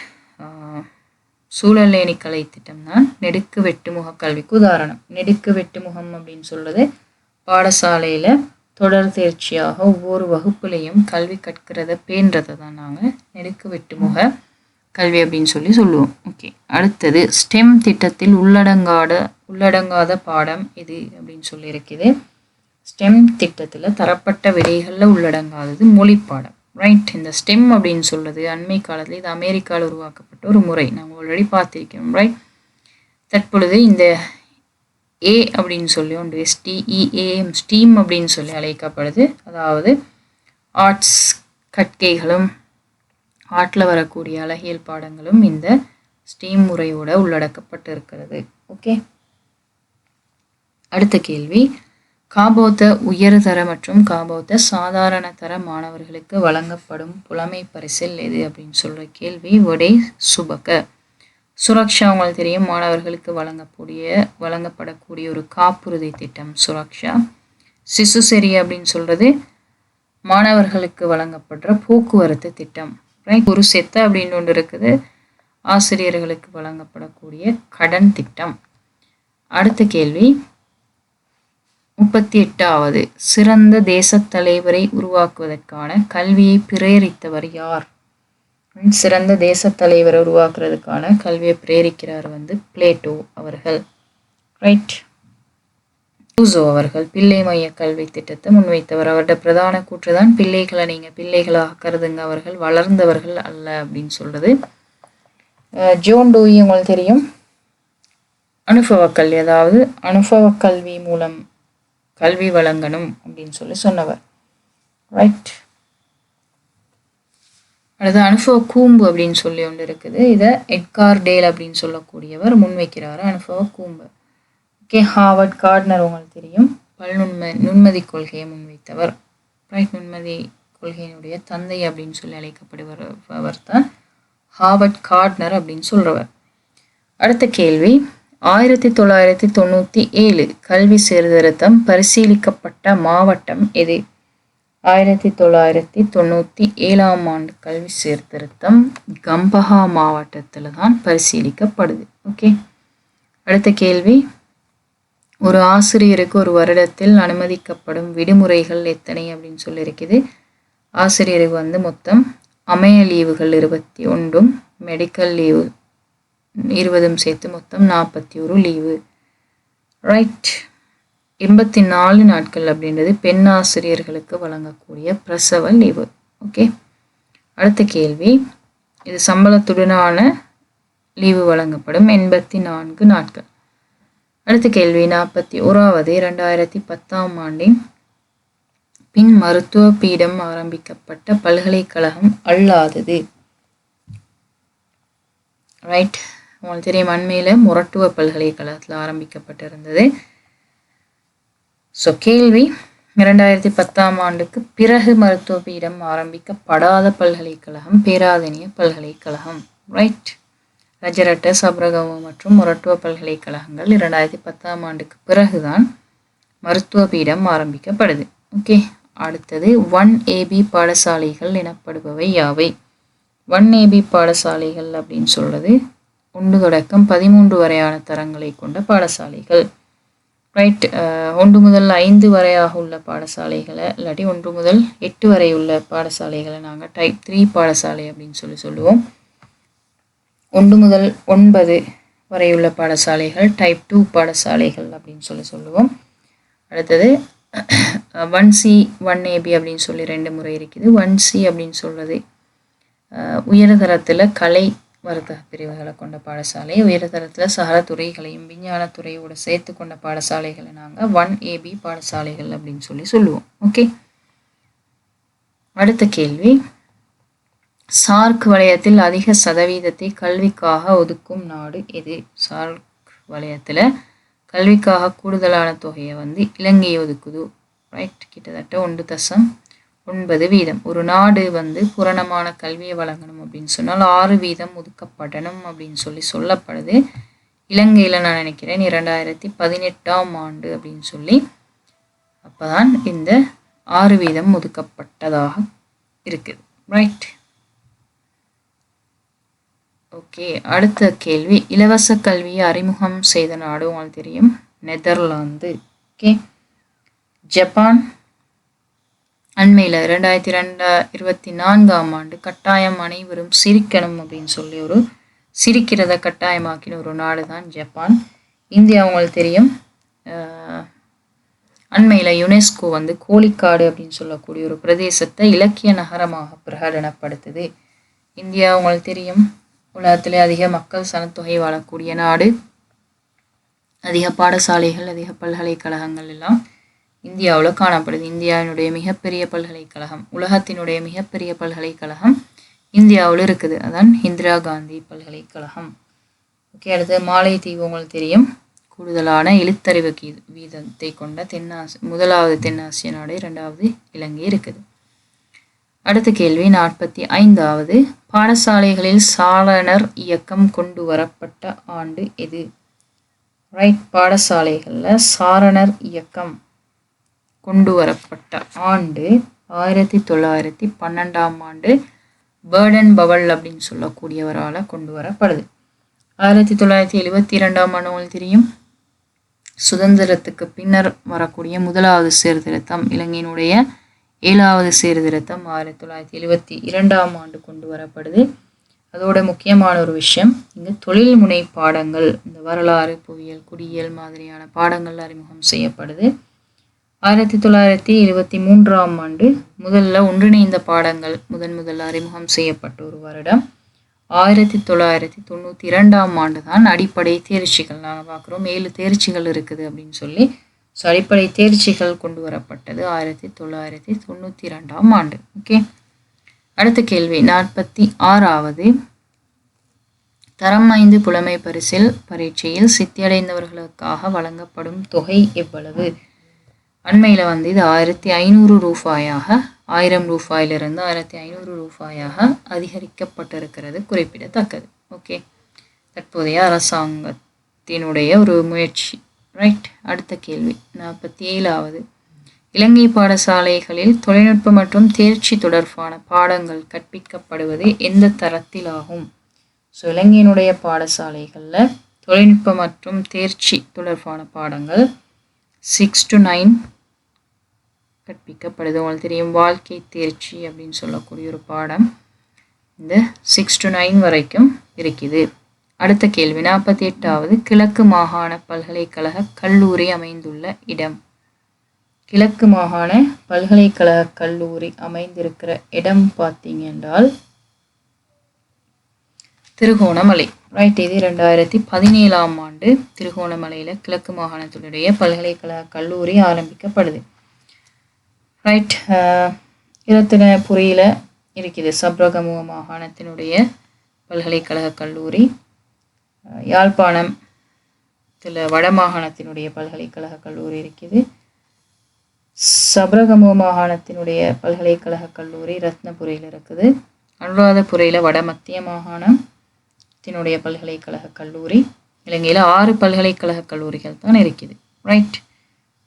சூழல் ஏணி கலைத்திட்டம் தான் நெடுக்கு வெட்டுமுக கல்விக்கு உதாரணம். நெடுக்கு வெட்டுமுகம் அப்படின்னு சொல்றது பாடசாலையில் தொடர் தேர்ச்சியாக ஒவ்வொரு வகுப்புலையும் கல்வி கற்கிறத பேன்றதை தான் நாங்கள் நெடுக்கு வெட்டுமுக கல்வி அப்படின்னு சொல்லுவோம். ஓகே, அடுத்தது ஸ்டெம் திட்டத்தில் உள்ளடங்காத பாடம் எது அப்படின்னு சொல்லி இருக்குது. ஸ்டெம் திட்டத்தில் தரப்பட்ட விடைகளில் உள்ளடங்காதது மொழிப்பாடம். ரைட், இந்த ஸ்டெம் அப்படின்னு சொல்றது அண்மை காலத்தில் இது அமெரிக்காவில் உருவாக்கப்பட்ட ஒரு முறை, நாங்கள் ஆல்ரெடி பார்த்திருக்கோம். ரைட், தற்பொழுது இந்த ஏ அப்படின்னு சொல்லி ஒன்று STEAM ஸ்டீம் அப்படின்னு சொல்லி அழைக்கப்படுது. அதாவது ஆர்ட்ஸ் கற்கைகளும் ஆர்ட்டில் வரக்கூடிய அழகியல் பாடங்களும் இந்த ஸ்டீம் முறையோட உள்ளடக்கப்பட்டு இருக்கிறது. ஓகே, அடுத்த கேள்வி, காபோத்த உயர்தர மற்றும் காபோத்த சாதாரண தர மாணவர்களுக்கு வழங்கப்படும் புலமை பரிசில் எது அப்படின்னு சொல்ற கேள்வி விடை சுபக. சுரக்ஷா உங்களுக்கு தெரியும், மாணவர்களுக்கு வழங்கப்படக்கூடிய ஒரு காப்புறுதி திட்டம் சுரக்ஷா. சிசுசெரி அப்படின்னு சொல்றது மாணவர்களுக்கு வழங்கப்படுற போக்குவரத்து திட்டம். ரைட், ஒரு செத்த அப்படின்னு ஒன்று இருக்குது, ஆசிரியர்களுக்கு வழங்கப்படக்கூடிய கடன் திட்டம். அடுத்த கேள்வி 38வது, சிறந்த தேசத் தலைவரை உருவாக்குவதற்கான கல்வியை பிரேரித்தவர் யார்? சிறந்த தேசத் தலைவரை உருவாக்குறதுக்கான கல்வியை பிரேரிக்கிறார் பிளேட்டோ அவர்கள். ரைட், ரூசோ அவர்கள் பிள்ளை மைய கல்வி திட்டத்தை முன்வைத்தவர். அவருடைய பிரதான கூற்றுதான் பிள்ளைகளை நீங்க பிள்ளைகளாக கருதுங்க, அவர்கள் வளர்ந்தவர்கள் அல்ல அப்படின்னு சொல்றது. ஜோன் டூயி உங்களுக்கு தெரியும், அனுபவ கல்வி, அதாவது அனுபவ கல்வி மூலம் கல்வி வழங்கணும் அப்படின்னு சொன்னவர். ரைட், அடுத்து அனுபவ கூம்பு அப்படின்னு சொல்லி ஒன்று இருக்குது. இதை எட்கார் டேல் அப்படின்னு சொல்லக்கூடியவர் முன்வைக்கிறாரு, அனுபவ கூம்பு. ஓகே, ஹாவர்ட் கார்ட்னர் உங்களுக்கு தெரியும், நுண்மதி கொள்கையை முன்வைத்தவர். ரைட், நுண்மதி கொள்கையினுடைய தந்தை அப்படின்னு சொல்லி அழைக்கப்படுவர் தான் ஹாவர்ட் கார்ட்னர் அப்படின்னு சொல்றவர். அடுத்த கேள்வி 1997 கல்வி சீர்திருத்தம் பரிசீலிக்கப்பட்ட மாவட்டம் எது? 1997 ஆண்டு கல்வி சீர்திருத்தம் கம்பஹா மாவட்டத்தில் தான் பரிசீலிக்கப்படுது. ஓகே, அடுத்த கேள்வி, ஒரு ஆசிரியருக்கு ஒரு வருடத்தில் அனுமதிக்கப்படும் விடுமுறைகள் எத்தனை அப்படின்னு சொல்லியிருக்குது. ஆசிரியருக்கு வந்து மொத்தம் அமைய லீவுகள் 21, மெடிக்கல் லீவு 20 சேர்த்து மொத்தம் 41 லீவு. ரைட். 84 நாட்கள் அப்படின்றது பெண் ஆசிரியர்களுக்கு வழங்கக்கூடிய பிரசவ லீவு. ஓகே. அடுத்த கேள்வி, இது சம்பளத்துடனான லீவு வழங்கப்படும் 84 நாட்கள். அடுத்த கேள்வி 41வது 2010ஆம் ஆண்டின் பின் மருத்துவ பீடம் ஆரம்பிக்கப்பட்ட பல்கலைக்கழகம் அல்லாதது. ரைட். உங்களுக்கு தெரியும், அண்மையில் மொரட்டுவ பல்கலைக்கழகத்தில் ஆரம்பிக்கப்பட்டிருந்தது. ஸோ கேள்வி, 2010ஆம் ஆண்டுக்கு பிறகு மருத்துவ பீடம் ஆரம்பிக்கப்படாத பல்கலைக்கழகம் பேராதெனிய பல்கலைக்கழகம். ரைட். ரஜரட்ட, சப்ரகம மற்றும் மொரட்டுவ பல்கலைக்கழகங்கள் 2010ஆம் ஆண்டுக்கு பிறகுதான் மருத்துவ பீடம் ஆரம்பிக்கப்படுது. ஓகே. அடுத்தது 1AB பாடசாலைகள் எனப்படுபவை யாவை? 1AB பாடசாலைகள் அப்படின்னு சொல்றது 1 தொடக்கம் 13 வரையான தரங்களை கொண்ட பாடசாலைகள். ரைட். 1 முதல் 5 வரையாக உள்ள பாடசாலைகளை இல்லாட்டி 1 முதல் 8 வரை உள்ள பாடசாலைகளை நாங்கள் டைப் 3 பாடசாலை அப்படின்னு சொல்லுவோம். 1 முதல் 9 வரை உள்ள பாடசாலைகள் டைப் 2 பாடசாலைகள் அப்படின்னு சொல்லுவோம். அடுத்தது 1C 1AB அப்படின்னு சொல்லி 2 முறை இருக்குது. 1C அப்படின்னு சொல்றது உயர்தரத்தில் கலை வர்த்தக பிரிவுகளை கொண்ட பாடசாலை, உயர்தரத்தில் சகல துறைகளையும் விஞ்ஞானத்துறையோடு சேர்த்து கொண்ட பாடசாலைகளை நாங்கள் 1AB பாடசாலைகள் அப்படின்னு சொல்லுவோம். ஓகே. அடுத்த கேள்வி, சார்க் வலயத்தில் அதிக சதவீதத்தை கல்விக்காக ஒதுக்கும் நாடு எது? சார்க் வலயத்தில் கல்விக்காக கூடுதலான தொகையை வந்து இலங்கை ஒதுக்குது. ரைட். கிட்டத்தட்ட 1.9%. ஒரு நாடு வந்து பூரணமான கல்வியை வழங்கணும் அப்படின்னு சொன்னால் 6% ஒதுக்கப்படணும் அப்படின்னு சொல்லப்படுது. இலங்கையில் நான் நினைக்கிறேன் 2018ஆம் ஆண்டு அப்படின்னு அப்போதான் இந்த 6% ஒதுக்கப்பட்டதாக இருக்குது. ரைட். ஓகே. அடுத்த கேள்வி, இலவச கல்வியை அறிமுகம் செய்த நாடு உங்களுக்கு தெரியும், நெதர்லாந்து. ஓகே. ஜப்பான் அண்மையில் 2024ஆம் ஆண்டு கட்டாயம் அனைவரும் சிரிக்கணும் அப்படின்னு ஒரு சிரிக்கிறத கட்டாயமாக்கின ஒரு நாடு தான் ஜப்பான். இந்தியா உங்களுக்கு தெரியும், அண்மையில் யுனெஸ்கோ வந்து கோழிக்காடு அப்படின்னு சொல்லக்கூடிய ஒரு பிரதேசத்தை இலக்கிய நகரமாக பிரகடனப்படுத்துது. இந்தியா உங்களுக்கு தெரியும், உலகத்திலே அதிக மக்கள் சனத்தொகை வாழக்கூடிய நாடு. அதிக பாடசாலைகள், அதிக பல்கலைக்கழகங்கள் எல்லாம் இந்தியாவில் காணப்படுது. இந்தியாவினுடைய மிகப்பெரிய பல்கலைக்கழகம், உலகத்தினுடைய மிகப்பெரிய பல்கலைக்கழகம் இந்தியாவில் இருக்குது. அதான் இந்திரா காந்தி பல்கலைக்கழகம். ஓகே. அடுத்து மாலைத்தீவு உங்களுக்கு தெரியும், கூடுதலான எழுத்தறிவு வீதத்தை கொண்ட முதலாவது தென்னாசிய நாடு, 2வது இலங்கை இருக்குது. அடுத்த கேள்வி 45வது, பாடசாலைகளில் சாரணர் இயக்கம் கொண்டு வரப்பட்ட ஆண்டு எது? ரைட். பாடசாலைகளில் சாரணர் இயக்கம் கொண்டு வரப்பட்ட ஆண்டு 1912ஆம் ஆண்டு பேர்டன் பவல் அப்படின்னு சொல்லக்கூடியவரால் கொண்டு வரப்படுது. 1972ஆம் ஆண்டு உங்களுக்கு தெரியும், சுதந்திரத்துக்கு பின்னர் வரக்கூடிய முதலாவது சீர்திருத்தம், இலங்கையினுடைய 7வது சீர்திருத்தம் 1972ஆம் ஆண்டு கொண்டு வரப்படுது. அதோட முக்கியமான ஒரு விஷயம், இங்கு தொழில் முனை பாடங்கள், இந்த வரலாறு, புவியியல், குடியியல் மாதிரியான பாடங்கள் அறிமுகம் செய்யப்படுது. 1923ஆம் ஆண்டு முதல்ல ஒன்றிணைந்த பாடங்கள் முதல் அறிமுகம் செய்யப்பட்ட ஒரு வருடம். 1992ஆம் ஆண்டு தான் அடிப்படை தேர்ச்சிகள் நாங்கள் பார்க்குறோம். 7 தேர்ச்சிகள் இருக்குது அப்படின்னு ஸோ அடிப்படை தேர்ச்சிகள் கொண்டு வரப்பட்டது 1992ஆம் ஆண்டு. ஓகே. அடுத்த கேள்வி 46வது, தரம் 5 புலமை பரீட்சையில் சித்தியடைந்தவர்களுக்காக வழங்கப்படும் தொகை எவ்வளவு? அண்மையில் வந்து இது 1500 ரூபாயாக 1000 ரூபாயிலிருந்து 1500 ரூபாயாக அதிகரிக்கப்பட்டிருக்கிறது குறிப்பிடத்தக்கது. ஓகே. தற்போதைய அரசாங்கத்தினுடைய ஒரு முயற்சி. ரைட். அடுத்த கேள்வி 47வது, இலங்கை பாடசாலைகளில் தொழில்நுட்ப மற்றும் தேர்ச்சி தொடர்பான பாடங்கள் கற்பிக்கப்படுவது எந்த தரத்தில் ஆகும்? ஸோ இலங்கையினுடைய பாடசாலைகளில் தொழில்நுட்ப மற்றும் தேர்ச்சி தொடர்பான பாடங்கள் 6 to 9 கற்பிக்கப்படுது. உங்களுக்கு தெரியும் வாழ்க்கை தேர்ச்சி அப்படின்னு சொல்லக்கூடிய ஒரு பாடம் இந்த 6 to 9 வரைக்கும் இருக்குது. அடுத்த கேள்வி 48வது கிழக்கு மாகாண பல்கலைக்கழக கல்லூரி அமைந்துள்ள இடம். கிழக்கு மாகாண பல்கலைக்கழக கல்லூரி அமைந்திருக்கிற இடம் பார்த்தீங்க என்றால் திருகோணமலை. ரைட், இது 2017ஆம் ஆண்டு திருகோணமலையில் கிழக்கு மாகாணத்தினுடைய பல்கலைக்கழக கல்லூரி ஆரம்பிக்கப்படுது. ரைட், இரத்தினபுரியில் இருக்குது சப்ரகமுவ மாகாணத்தினுடைய பல்கலைக்கழக கல்லூரி. யாழ்ப்பாணத்தில் வடமாகாணத்தினுடைய பல்கலைக்கழக கல்லூரி இருக்குது. சப்ரகமுவ மாகாணத்தினுடைய பல்கலைக்கழக கல்லூரி ரத்னபுரியில் இருக்குது. அனுராதபுரியில் வடமத்திய மாகாணத்தினுடைய பல்கலைக்கழக கல்லூரி. இலங்கையில் 6 பல்கலைக்கழக கல்லூரிகள் தான் இருக்குது. ரைட்,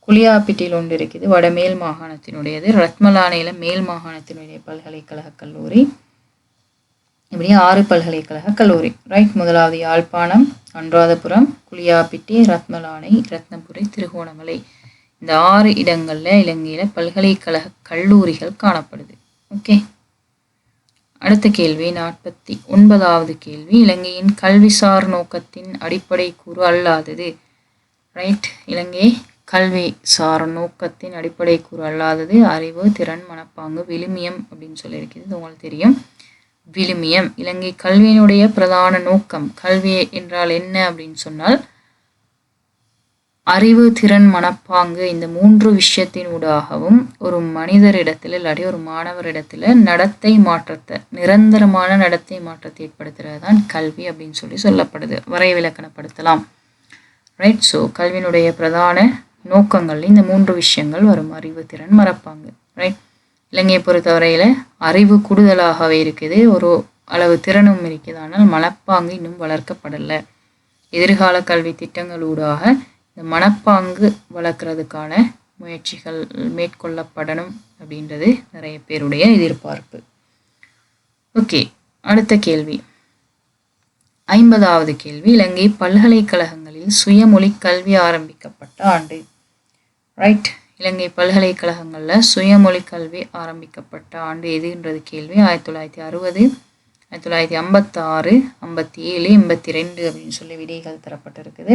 குளியாப்பிட்டியில் ஒன்று இருக்குது வடமேல் மாகாணத்தினுடையது. ரத்மலானையில் மேல் மாகாணத்தினுடைய பல்கலைக்கழக கல்லூரி. இப்படி 6 பல்கலைக்கழக கல்லூரி. ரைட், முதலாவது யாழ்ப்பாணம், அனுராதபுரம், குளியாப்பிட்டி, ரத்மலானை, ரத்னபுரி, திருகோணமலை. இந்த 6 இடங்களில் இலங்கையில் பல்கலைக்கழக கல்லூரிகள் காணப்படுது. ஓகே, அடுத்த கேள்வி 49வது கேள்வி இலங்கையின் கல்விசார் நோக்கத்தின் அடிப்படை கூறு அல்லாதது. ரைட், இலங்கை கல்வி சார் நோக்கத்தின் அடிப்படை கூறு அல்லாதது அறிவு, திறன், மனப்பாங்கு, விழுமியம் அப்படின்னு சொல்லியிருக்கிறது. இது உங்களுக்கு தெரியும். விழுமியம் இலங்கை கல்வியினுடைய பிரதான நோக்கம். கல்வி என்றால் என்ன அப்படின்னு சொன்னால் அறிவு, திறன், மனப்பாங்கு இந்த 3 விஷயத்தினூடாகவும் ஒரு மனிதரிடத்தில் இல்லாட்டி ஒரு மாணவரிடத்தில் நடத்தை மாற்றத்தை, நிரந்தரமான நடத்தை மாற்றத்தை ஏற்படுத்துறது தான் கல்வி அப்படின்னு சொல்லப்படுது. வரைவிலக்கணப்படுத்தலாம். ரைட், ஸோ கல்வியினுடைய பிரதான நோக்கங்கள் இந்த 3 விஷயங்கள் வரும். அறிவு, திறன், மனப்பாங்கு. ரைட், இலங்கையை பொறுத்தவரையில் அறிவு கூடுதலாகவே இருக்குது, ஒரு அளவு திறனும் இருக்குது. ஆனால் மனப்பாங்கு இன்னும் வளர்க்கப்படலை. எதிர்கால கல்வி திட்டங்களூடாக இந்த மனப்பாங்கு வளர்க்குறதுக்கான முயற்சிகள் மேற்கொள்ளப்படணும் அப்படின்றது நிறைய பேருடைய எதிர்பார்ப்பு. ஓகே, அடுத்த கேள்வி 50வது கேள்வி இலங்கை பல்கலைக்கழகங்களில் சுயமொழி கல்வி ஆரம்பிக்கப்பட்ட ஆண்டு. ரைட், இலங்கை பல்கலைக்கழகங்களில் சுயமொழி கல்வி ஆரம்பிக்கப்பட்ட ஆண்டு எதுன்றது கேள்வி. 1960, 1956, 57, 82 அப்படின்னு சொல்லி விடைகள் தரப்பட்டிருக்குது.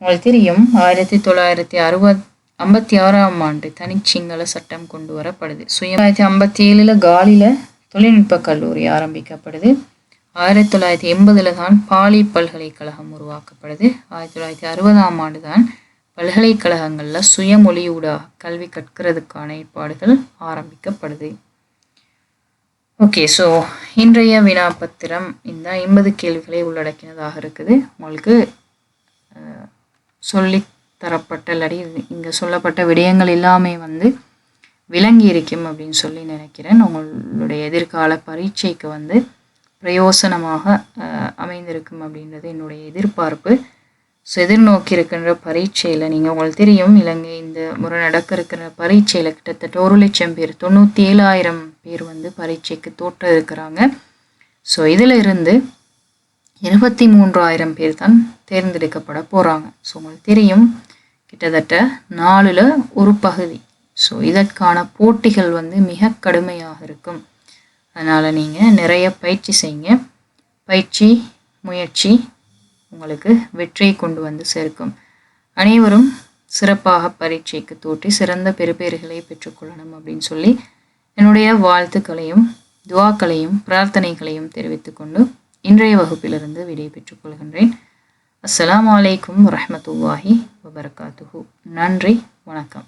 உங்களுக்கு தெரியும் 1956ஆம் ஆண்டு தனிச்சிங்கள சட்டம் கொண்டு வரப்படுது. 1957 காலியில் தொழில்நுட்ப கல்லூரி ஆரம்பிக்கப்படுது. 1980 தான் பாலி பல்கலைக்கழகம் உருவாக்கப்படுது. 1960ஆம் ஆண்டு தான் பல்கலைக்கழகங்களில் சுயமொழியூடாக கல்வி கற்கிறதுக்கான ஏற்பாடுகள் ஆரம்பிக்கப்படுது. ஓகே, ஸோ இன்றைய வினாப்பத்திரம் இந்த 50 கேள்விகளை உள்ளடக்கினதாக இருக்குது. உங்களுக்கு சொல்லி தரப்பட்ட இல்லாடி இங்கே சொல்லப்பட்ட விடயங்கள் எல்லாமே விளங்கி இருக்கும் அப்படின்னு சொல்லி நினைக்கிறேன். உங்களுடைய எதிர்கால பரீட்சைக்கு பிரயோசனமாக அமைந்திருக்கும் அப்படின்றது என்னுடைய எதிர்பார்ப்பு. ஸோ எதிர்நோக்கி இருக்கின்ற பரீட்சையில் நீங்கள் உங்களுக்கு தெரியும் இலங்கை இந்த முறை நடக்க இருக்கிற பரீட்சையில் கிட்டத்தட்ட 1,00,000 பேர் 97,000 பேர் பரீட்சைக்கு தோற்ற இருக்கிறாங்க. ஸோ இதில் இருந்து 23,000 பேர் தான் தேர்ந்தெடுக்கப்பட போகிறாங்க. ஸோ உங்களுக்கு தெரியும் கிட்டத்தட்ட 4ல் ஒரு பகுதி. ஸோ இதற்கான போட்டிகள் மிக கடுமையாக இருக்கும். அதனால் நீங்கள் நிறைய பயிற்சி செய்யுங்க. பயிற்சி முயற்சி உங்களுக்கு வெற்றியை கொண்டு சேர்க்கும். அனைவரும் சிறப்பாக பரீட்சைக்கு தோற்றி சிறந்த பெறுபேறுகளை பெற்றுக்கொள்ளணும் அப்படின்னு சொல்லி என்னுடைய வாழ்த்துக்களையும் துவாக்களையும் பிரார்த்தனைகளையும் தெரிவித்துக்கொண்டு இன்றைய வகுப்பிலிருந்து விடை பெற்றுக் கொள்கின்றேன். அஸ்ஸலாமு அலைக்கும் வரஹ்மத்துல்லாஹி வபரகாத்துஹு. நன்றி, வணக்கம்.